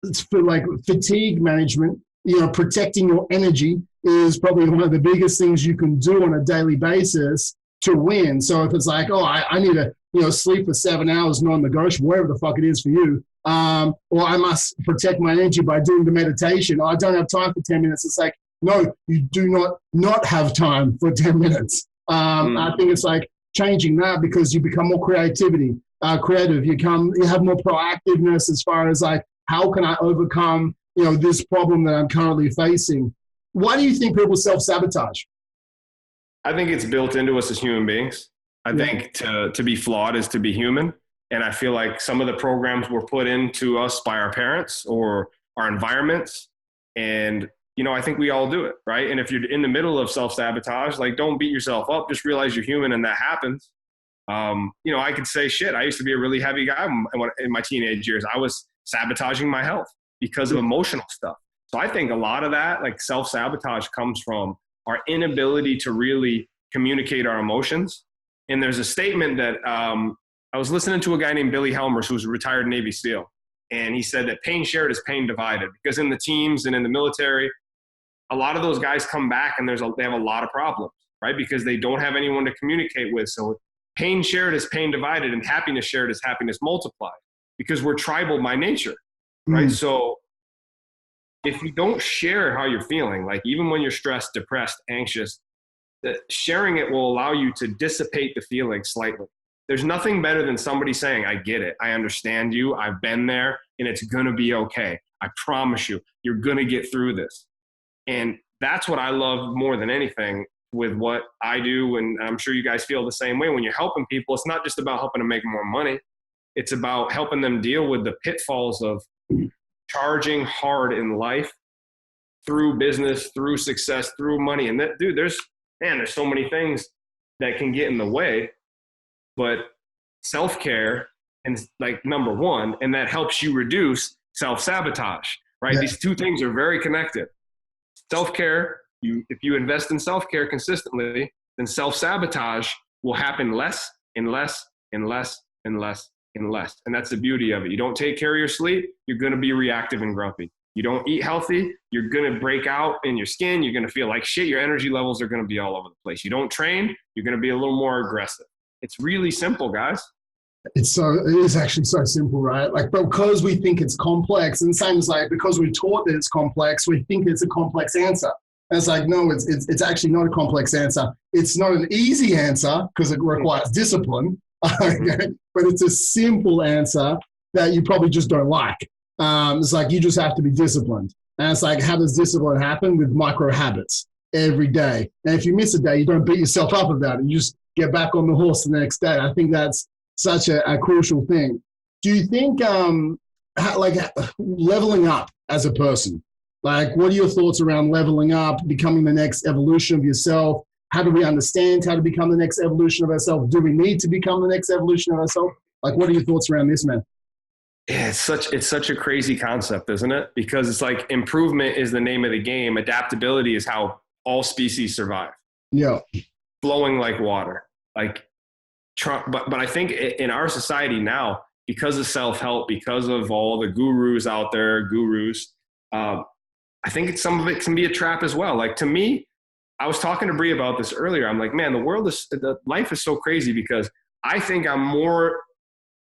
it's for like fatigue management, you know, protecting your energy is probably one of the biggest things you can do on a daily basis to win. So if it's like, oh, I need to, you know, sleep for 7 hours, non-negotiable, whatever the fuck it is for you, or I must protect my energy by doing the meditation. I don't have time for 10 minutes. It's like, no, you do not have time for 10 minutes. I think it's like changing that because you become more creative. You have more proactiveness as far as like, how can I overcome, you know, this problem that I'm currently facing? Why do you think people self-sabotage? I think it's built into us as human beings. I think to be flawed is to be human. And I feel like some of the programs were put into us by our parents or our environments. And, you know, I think we all do it, right? And if you're in the middle of self-sabotage, like, don't beat yourself up. Just realize you're human and that happens. You know, I could say, shit, I used to be a really heavy guy in my teenage years. I was sabotaging my health because of emotional stuff. So I think a lot of that, like self-sabotage, comes from our inability to really communicate our emotions. And there's a statement that I was listening to a guy named Billy Helmers, who's a retired Navy SEAL. And he said that pain shared is pain divided, because in the teams and in the military, a lot of those guys come back and they have a lot of problems, right? Because they don't have anyone to communicate with. So pain shared is pain divided, and happiness shared is happiness multiplied, because we're tribal by nature, right? So if you don't share how you're feeling, like even when you're stressed, depressed, anxious, sharing it will allow you to dissipate the feeling slightly. There's nothing better than somebody saying, I get it, I understand you, I've been there, and it's gonna be okay. I promise you, you're gonna get through this. And that's what I love more than anything with what I do, and I'm sure you guys feel the same way. When you're helping people, it's not just about helping them make more money. It's about helping them deal with the pitfalls of charging hard in life through business, through success, through money. And that, dude, there's so many things that can get in the way, but self-care and like number one, and that helps you reduce self-sabotage, right? Yeah. These two things are very connected. Self-care, if you invest in self-care consistently, then self-sabotage will happen less and less and less and less and less. And that's the beauty of it. You don't take care of your sleep, you're going to be reactive and grumpy. You don't eat healthy, you're going to break out in your skin, you're going to feel like shit, your energy levels are going to be all over the place. You don't train, you're going to be a little more aggressive. It's really simple, guys. It is actually so simple, right? Like, but because we think it's complex, and same as like, because we're taught that it's complex, we think it's a complex answer. And it's like, no, it's actually not a complex answer. It's not an easy answer because it requires discipline, okay? But it's a simple answer that you probably just don't like. It's like, you just have to be disciplined. And it's like, how does discipline happen? With micro habits every day. And if you miss a day, you don't beat yourself up about it. You just get back on the horse the next day. I think that's such a crucial thing. Do you think leveling up as a person, like what are your thoughts around leveling up, becoming the next evolution of yourself? How do we understand how to become the next evolution of ourselves? Do we need to become the next evolution of ourselves? Like, what are your thoughts around this, man? Yeah, it's such a crazy concept, isn't it? Because it's like improvement is the name of the game. Adaptability is how all species survive. Yeah. Flowing like water. Like, but I think in our society now, because of self-help, because of all the gurus out there, I think some of it can be a trap as well. Like, to me, I was talking to Bree about this earlier. I'm like, man, life is so crazy because I think I'm more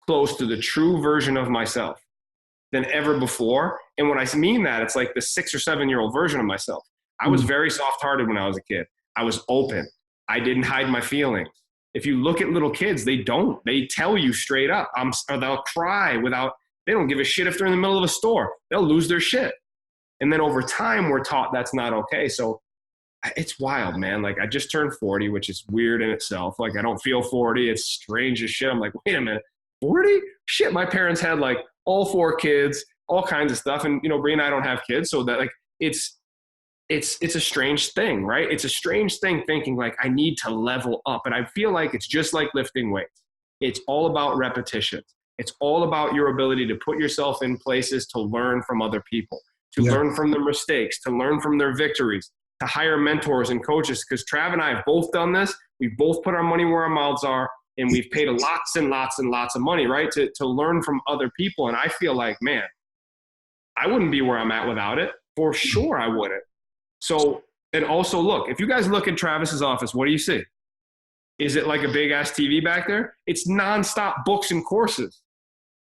close to the true version of myself than ever before. And when I mean that, it's like the 6 or 7 year old version of myself. I was very soft-hearted when I was a kid. I was open. I didn't hide my feelings. If you look at little kids, they tell you straight up, or they'll cry they don't give a shit if they're in the middle of a store. They'll lose their shit. And then over time, we're taught that's not okay. So it's wild, man. Like, I just turned 40, which is weird in itself. Like, I don't feel 40. It's strange as shit. I'm like, wait a minute, 40? Shit, my parents had like all 4 kids, all kinds of stuff. And, Bree and I don't have kids. So that, like, it's a strange thing, right? It's a strange thing thinking like, I need to level up. And I feel like it's just like lifting weights. It's all about repetition. It's all about your ability to put yourself in places to learn from other people, to learn from their mistakes, to learn from their victories, to hire mentors and coaches. Because Trav and I have both done this. We've both put our money where our mouths are, and we've paid lots and lots and lots of money, right, to learn from other people. And I feel like, man, I wouldn't be where I'm at without it. For sure I wouldn't. So, and also look, if you guys look at Travis's office, what do you see? Is it like a big ass TV back there? It's nonstop books and courses.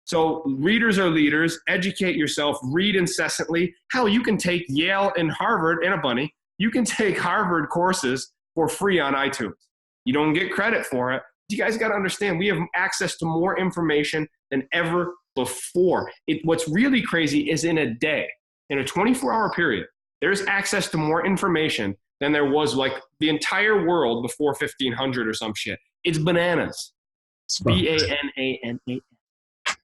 So readers are leaders. Educate yourself. Read incessantly. Hell, you can take Yale and Harvard and a bunny. You can take Harvard courses for free on iTunes. You don't get credit for it. You guys got to understand, we have access to more information than ever before. What's really crazy is in a day, in a 24-hour period, there's access to more information than there was like the entire world before 1500 or some shit. It's bananas. BANANA.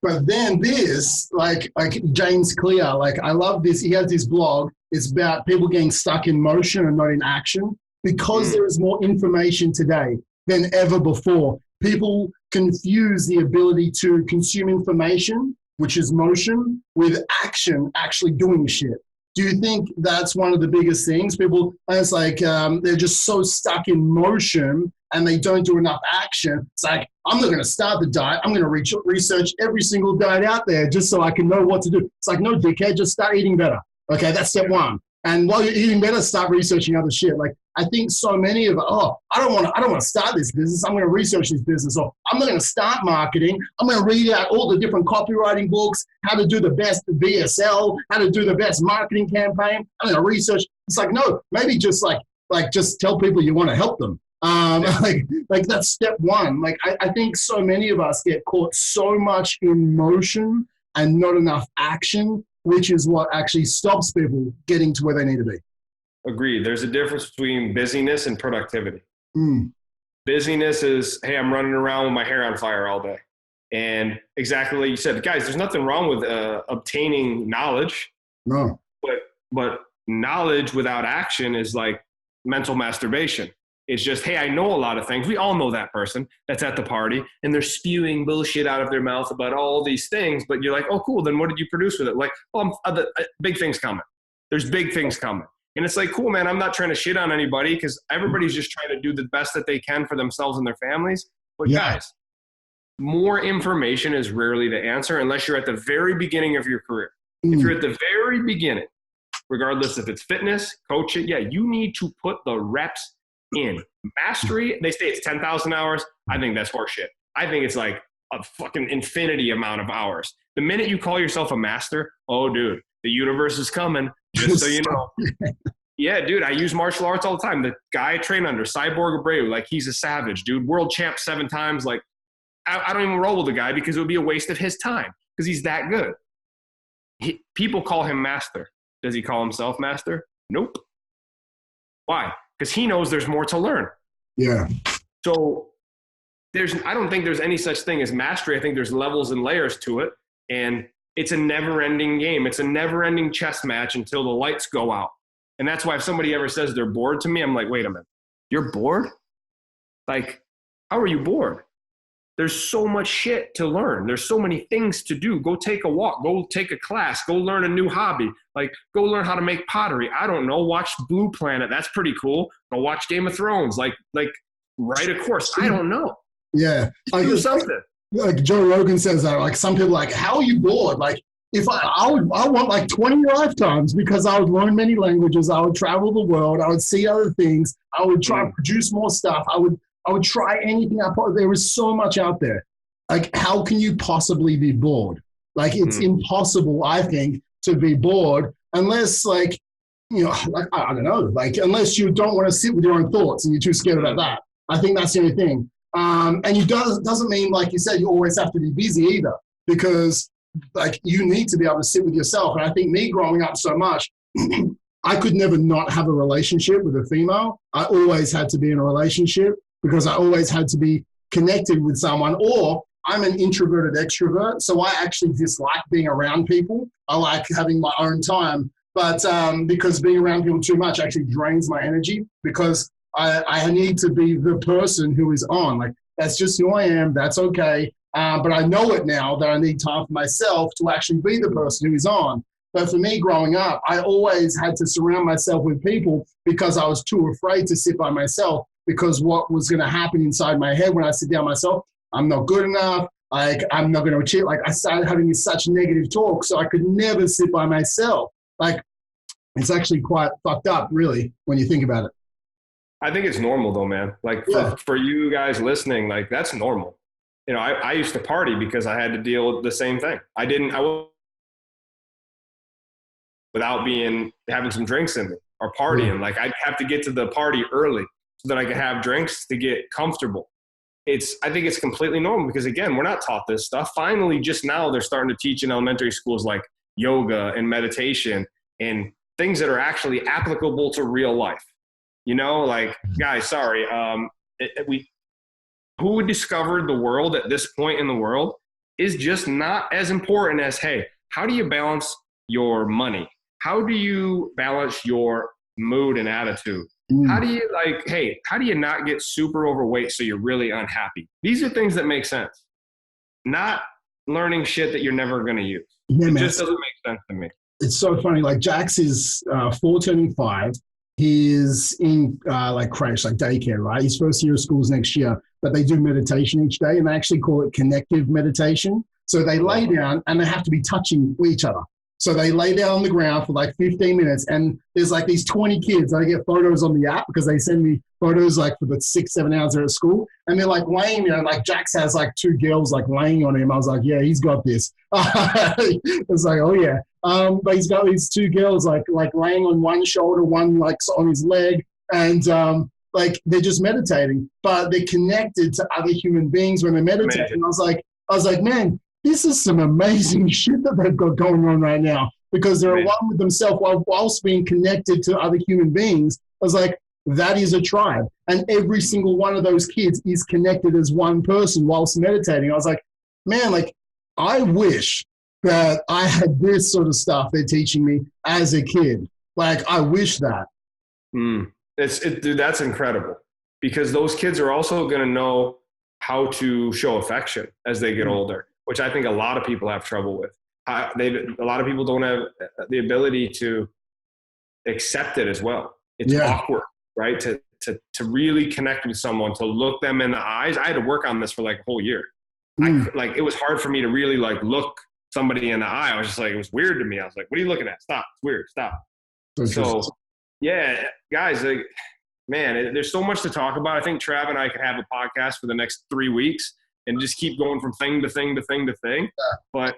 But then this, like James Clear, like I love this. He has this blog. It's about people getting stuck in motion and not in action because there is more information today than ever before. People confuse the ability to consume information, which is motion, with action, actually doing shit. Do you think that's one of the biggest things? People, it's like they're just so stuck in motion and they don't do enough action. It's like, I'm not going to start the diet. I'm going to research every single diet out there just so I can know what to do. It's like, no, dickhead, just start eating better. Okay, that's step one. And while you're eating better, start researching other shit. Like, I think so many of I don't want to start this business. I'm going to research this business. Or I'm not going to start marketing. I'm going to read out all the different copywriting books, how to do the best VSL, how to do the best marketing campaign. I'm going to research. It's like, no, maybe just just tell people you want to help them. Like that's step one. Like, I think so many of us get caught so much in motion and not enough action, which is what actually stops people getting to where they need to be. Agreed. There's a difference between busyness and productivity. Busyness is, hey, I'm running around with my hair on fire all day. And exactly like you said, guys, there's nothing wrong with obtaining knowledge. No. But knowledge without action is like mental masturbation. It's just, hey, I know a lot of things. We all know that person that's at the party and they're spewing bullshit out of their mouth about all these things. But you're like, oh, cool. Then what did you produce with it? Like, well, big things coming. There's big things coming. And it's like, cool, man, I'm not trying to shit on anybody because everybody's just trying to do the best that they can for themselves and their families. But guys, more information is rarely the answer unless you're at the very beginning of your career. If you're at the very beginning, regardless if it's fitness, coaching, you need to put the reps in. Mastery, they say it's 10,000 hours. I think that's horseshit. I think it's like a fucking infinity amount of hours. The minute you call yourself a master, oh, dude, the universe is coming, just so you know. Yeah, dude, I use martial arts all the time. The guy I train under, Cyborg Abreu, like he's a savage, dude. World champ 7 times. Like, I don't even roll with the guy because it would be a waste of his time because he's that good. People call him master. Does he call himself master? Nope. Why? Because he knows there's more to learn. Yeah. So I don't think there's any such thing as mastery. I think there's levels and layers to it. And it's a never-ending game. It's a never-ending chess match until the lights go out. And that's why if somebody ever says they're bored to me, I'm like, wait a minute. You're bored? Like, how are you bored? There's so much shit to learn. There's so many things to do. Go take a walk. Go take a class. Go learn a new hobby. Like, go learn how to make pottery. I don't know. Watch Blue Planet. That's pretty cool. Go watch Game of Thrones. Like write a course. I don't know. Yeah. Do something. Like Joe Rogan says that, like some people like, how are you bored? Like if I want like 20 lifetimes because I would learn many languages. I would travel the world. I would see other things. I would try to produce more stuff. I would try anything. There is so much out there. Like, how can you possibly be bored? Like, it's impossible, I think, to be bored unless, like, you know, like, I don't know, like, unless you don't want to sit with your own thoughts and you're too scared about that. I think that's the only thing. And doesn't mean, like you said, you always have to be busy either, because, like, you need to be able to sit with yourself. And I think me growing up so much, I could never not have a relationship with a female. I always had to be in a relationship, because I always had to be connected with someone, or I'm an introverted extrovert, so I actually dislike being around people. I like having my own time, but because being around people too much actually drains my energy, because I need to be the person who is on. Like, that's just who I am. That's okay. But I know it now that I need time for myself to actually be the person who is on. But for me growing up, I always had to surround myself with people because I was too afraid to sit by myself. Because what was going to happen inside my head when I sit down myself, I'm not good enough, like, I'm not going to achieve. Like, I started having such negative talk, so I could never sit by myself. Like, it's actually quite fucked up, really, when you think about it. I think it's normal, though, man. Like, for you guys listening, like, that's normal. You know, I used to party because I had to deal with the same thing. Without having some drinks in me or partying. Like, I'd have to get to the party early so that I could have drinks to get comfortable. I think it's completely normal because, again, we're not taught this stuff. Finally, just now they're starting to teach in elementary schools like yoga and meditation and things that are actually applicable to real life. You know, like, guys, sorry, who discovered the world at this point in the world is just not as important as, hey, how do you balance your money? How do you balance your mood and attitude? How do you, like, hey, how do you not get super overweight so you're really unhappy? These are things that make sense. Not learning shit that you're never going to use. Yeah, it just doesn't make sense to me. It's so funny. Like, Jax is 4 turning 5. He's in like creche, like daycare, right? His first year of school is next year, but they do meditation each day, and they actually call it connective meditation. So they lay down and they have to be touching each other. So they lay down on the ground for like 15 minutes, and there's like these 20 kids. I get photos on the app because they send me photos like for the 6-7 hours they're at school, and they're like laying, you know, like Jax has like 2 girls like laying on him. I was like, yeah, he's got this. It's like, oh yeah. But he's got these 2 girls like laying on one shoulder, one like on his leg, and like they're just meditating, but they're connected to other human beings when they meditate. And I was like, man, this is some amazing shit that they've got going on right now, because they're one with themselves whilst being connected to other human beings. I was like, that is a tribe. And every single one of those kids is connected as one person whilst meditating. I was like, man, like, I wish that I had this sort of stuff they're teaching me as a kid. Like, I wish that. Dude, that's incredible, because those kids are also going to know how to show affection as they get older, which I think a lot of people have trouble with. A lot of people don't have the ability to accept it as well. It's awkward, right? To really connect with someone, to look them in the eyes. I had to work on this for like a whole year. It was hard for me to really like look somebody in the eye. I was just like, it was weird to me. I was like, what are you looking at? Stop. It's weird. Stop. So yeah, guys, like, man, there's so much to talk about. I think Trav and I could have a podcast for the next 3 weeks and just keep going from thing to thing to thing to thing. But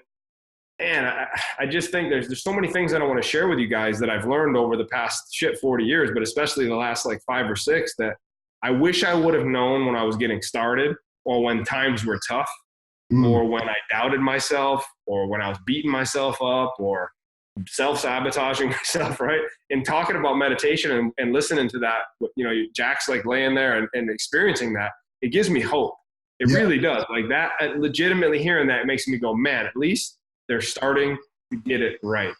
man, I just think there's so many things that I want to share with you guys that I've learned over the past 40 years, but especially the last like 5 or 6, that I wish I would have known when I was getting started, or when times were tough, or when I doubted myself, or when I was beating myself up, or self-sabotaging myself, right? And talking about meditation and listening to that, you know, Jack's like laying there and experiencing that, it gives me hope. It really does. Like that, legitimately hearing that, it makes me go, man, at least they're starting to get it right.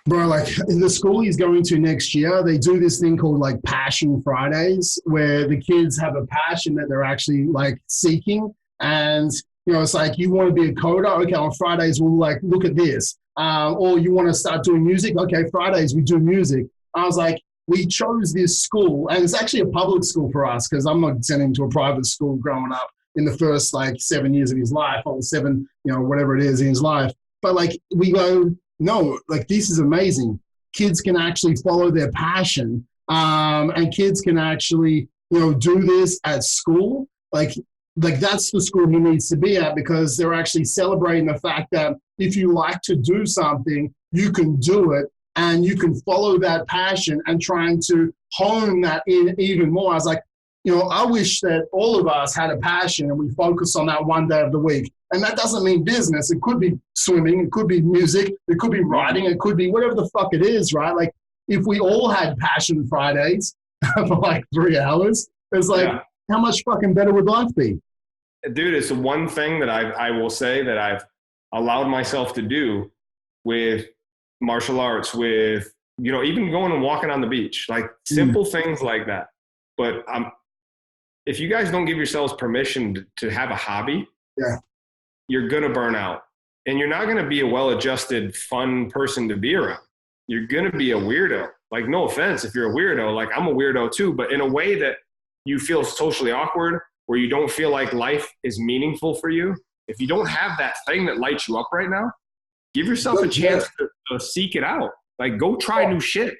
Bro, like in the school he's going to next year, they do this thing called like Passion Fridays, where the kids have a passion that they're actually like seeking. And, you know, it's like, you want to be a coder? Okay, on Fridays, we'll like look at this. Or you want to start doing music? Okay, Fridays, we do music. I was like, we chose this school, and it's actually a public school for us, because I'm not sending him to a private school growing up in the first like 7 years of his life, or 7, you know, whatever it is in his life. But like, we go, no, like, this is amazing. Kids can actually follow their passion, and kids can actually, you know, do this at school. Like that's the school he needs to be at, because they're actually celebrating the fact that if you like to do something, you can do it, and you can follow that passion, and trying to hone that in even more. I was like, you know, I wish that all of us had a passion and we focus on that one day of the week. And that doesn't mean business. It could be swimming. It could be music. It could be writing. It could be whatever the fuck it is, right? Like, if we all had Passion Fridays for like 3 hours, it's like, how much fucking better would life be? Dude, it's the one thing that I will say that I've allowed myself to do with martial arts, with, you know, even going and walking on the beach, like simple things like that. But if you guys don't give yourselves permission to have a hobby, you're going to burn out, and you're not going to be a well-adjusted, fun person to be around. You're going to be a weirdo. Like, no offense if you're a weirdo, like I'm a weirdo too, but in a way that you feel socially awkward, where you don't feel like life is meaningful for you. If you don't have that thing that lights you up right now, give yourself a chance to seek it out. Like, go try new shit.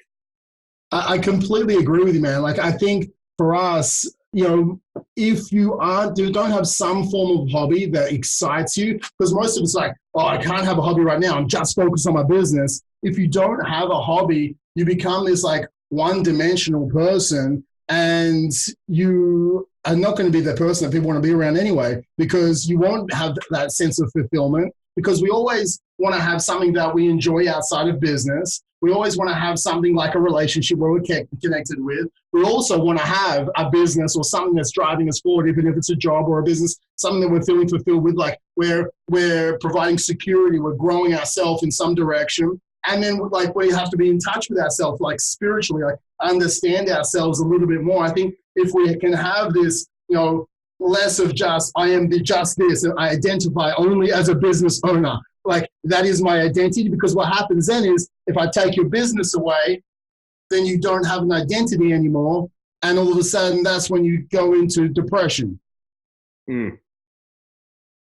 I completely agree with you, man. Like, I think for us, you know, if you don't have some form of hobby that excites you, because most of it's like, oh, I can't have a hobby right now, I'm just focused on my business. If you don't have a hobby, you become this like one-dimensional person, and you are not going to be the person that people want to be around anyway, because you won't have that sense of fulfillment, because we always want to have something that we enjoy outside of business. We always want to have something like a relationship where we're connected with. We also want to have a business or something that's driving us forward, even if it's a job or a business, something that we're feeling fulfilled with, like we're providing security, we're growing ourselves in some direction. And then like we have to be in touch with ourselves, like spiritually, like understand ourselves a little bit more. I think if we can have this, you know, less of just, I am just this, and I identify only as a business owner. Like, that is my identity, because what happens then is, if I take your business away, then you don't have an identity anymore. And all of a sudden, that's when you go into depression.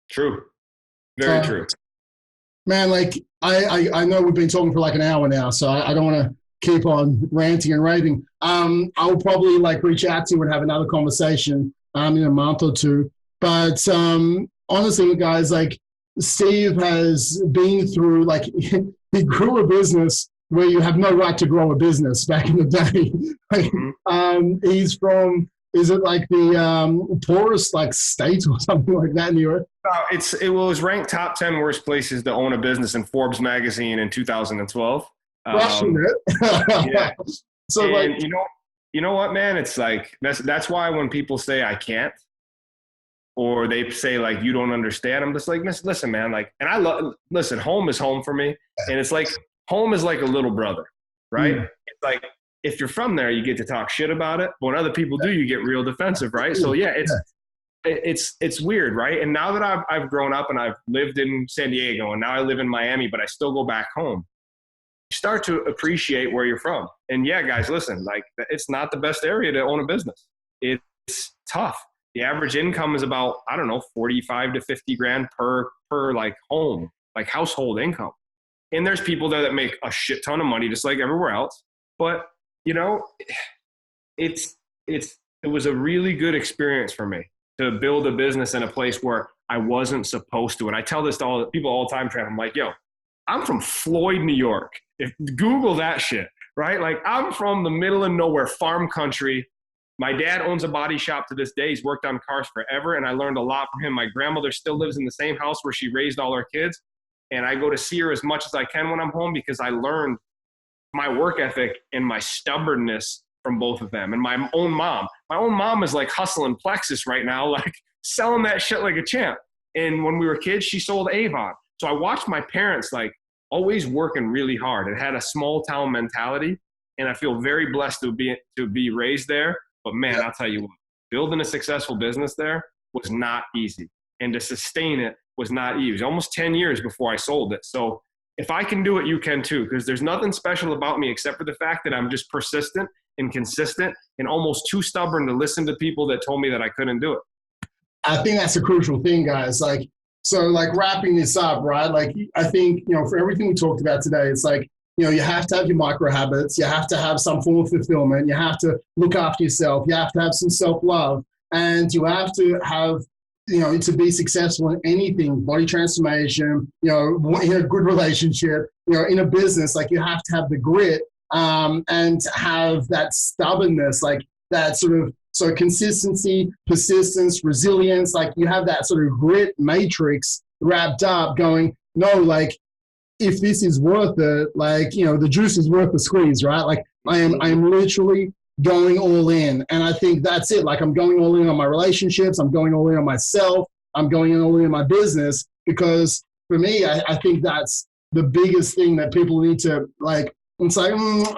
True. Very true. Man, like, I know we've been talking for like an hour now, so I don't want to keep on ranting and raving. I'll probably like reach out to you and have another conversation in a month or two. But honestly, guys, like, Steve has been through, like, he grew a business where you have no right to grow a business back in the day. Like, he's from, is it like the poorest like state or something like that in the earth? It was ranked top 10 worst places to own a business in Forbes magazine in 2012. Crushing it. Yeah. So, and like, you know what, man? It's like, that's why when people say I can't, or they say like, you don't understand, I'm just like, listen, man, like, and listen, home is home for me. And it's like, home is like a little brother. right? It's like, if you're from there, you get to talk shit about it. But when other people do, you get real defensive, right? So yeah, it's weird, right? And now that I've grown up and I've lived in San Diego and now I live in Miami, but I still go back home, you start to appreciate where you're from. And yeah, guys, listen, like, it's not the best area to own a business. It's tough. The average income is about, I don't know, 45 to 50 grand per like home, like household income. And there's people there that make a shit ton of money just like everywhere else. But, you know, it was a really good experience for me to build a business in a place where I wasn't supposed to. And I tell this to all people all the time, Trav. I'm like, yo, I'm from Floyd, New York. If Google that shit, right? Like, I'm from the middle of nowhere, farm country. My dad owns a body shop to this day. He's worked on cars forever, and I learned a lot from him. My grandmother still lives in the same house where she raised all her kids, and I go to see her as much as I can when I'm home because I learned my work ethic and my stubbornness from both of them. And my own mom is like hustling Plexus right now, like selling that shit like a champ. And when we were kids, she sold Avon. So I watched my parents like always working really hard. It had a small town mentality, and I feel very blessed to be raised there. But man, I'll tell you what, building a successful business there was not easy, and to sustain it was not easy. It was almost 10 years before I sold it. So if I can do it, you can too, because there's nothing special about me except for the fact that I'm just persistent and consistent and almost too stubborn to listen to people that told me that I couldn't do it. I think that's a crucial thing, guys. Like, so like wrapping this up, right? Like, I think, you know, for everything we talked about today, it's like, you know, you have to have your micro habits. You have to have some form of fulfillment. You have to look after yourself. You have to have some self-love, and you have to have, you know, to be successful in anything, body transformation, you know, in a good relationship, you know, in a business, like, you have to have the grit and have that stubbornness, like that sort of, so consistency, persistence, resilience, like you have that sort of grit matrix wrapped up going, no, like, if this is worth it, like, you know, the juice is worth the squeeze, right? Like, I am literally going all in. And I think that's it. Like, I'm going all in on my relationships. I'm going all in on myself. I'm going all in on my business, because for me, I think that's the biggest thing that people need to, like, it's like,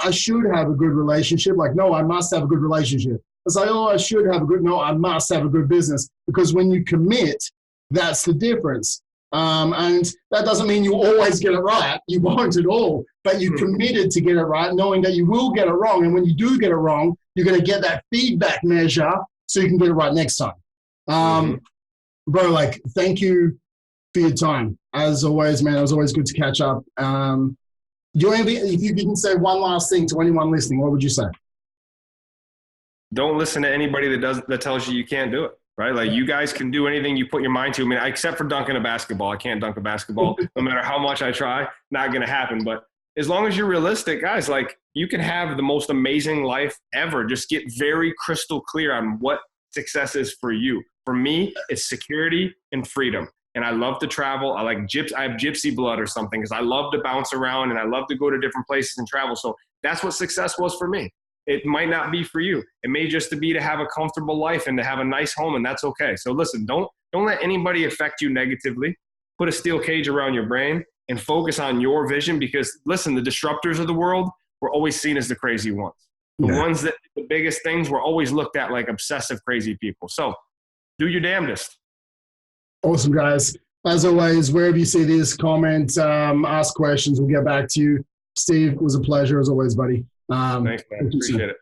I should have a good relationship. Like, no, I must have a good relationship. It's like, oh, I should have a good, no, I must have a good business. Because when you commit, that's the difference. And that doesn't mean you always get it right. You won't at all, but you committed to get it right, knowing that you will get it wrong. And when you do get it wrong, you're going to get that feedback measure so you can get it right next time. Bro, like, thank you for your time. As always, man, it was always good to catch up. If you can say one last thing to anyone listening, what would you say? Don't listen to anybody that tells you can't do it. Right? Like, you guys can do anything you put your mind to. I mean, except for dunking a basketball. I can't dunk a basketball. No matter how much I try, not going to happen. But as long as you're realistic, guys, like, you can have the most amazing life ever. Just get very crystal clear on what success is for you. For me, it's security and freedom. And I love to travel. I have gypsy blood or something, because I love to bounce around and I love to go to different places and travel. So that's what success was for me. It might not be for you. It may just be to have a comfortable life and to have a nice home, and that's okay. So listen, don't let anybody affect you negatively. Put a steel cage around your brain and focus on your vision, because listen, the disruptors of the world were always seen as the crazy ones. The ones that the biggest things were always looked at like obsessive, crazy people. So do your damnedest. Awesome, guys. As always, wherever you see this, comment, ask questions. We'll get back to you. Steve, it was a pleasure as always, buddy. Thanks, man. Appreciate it.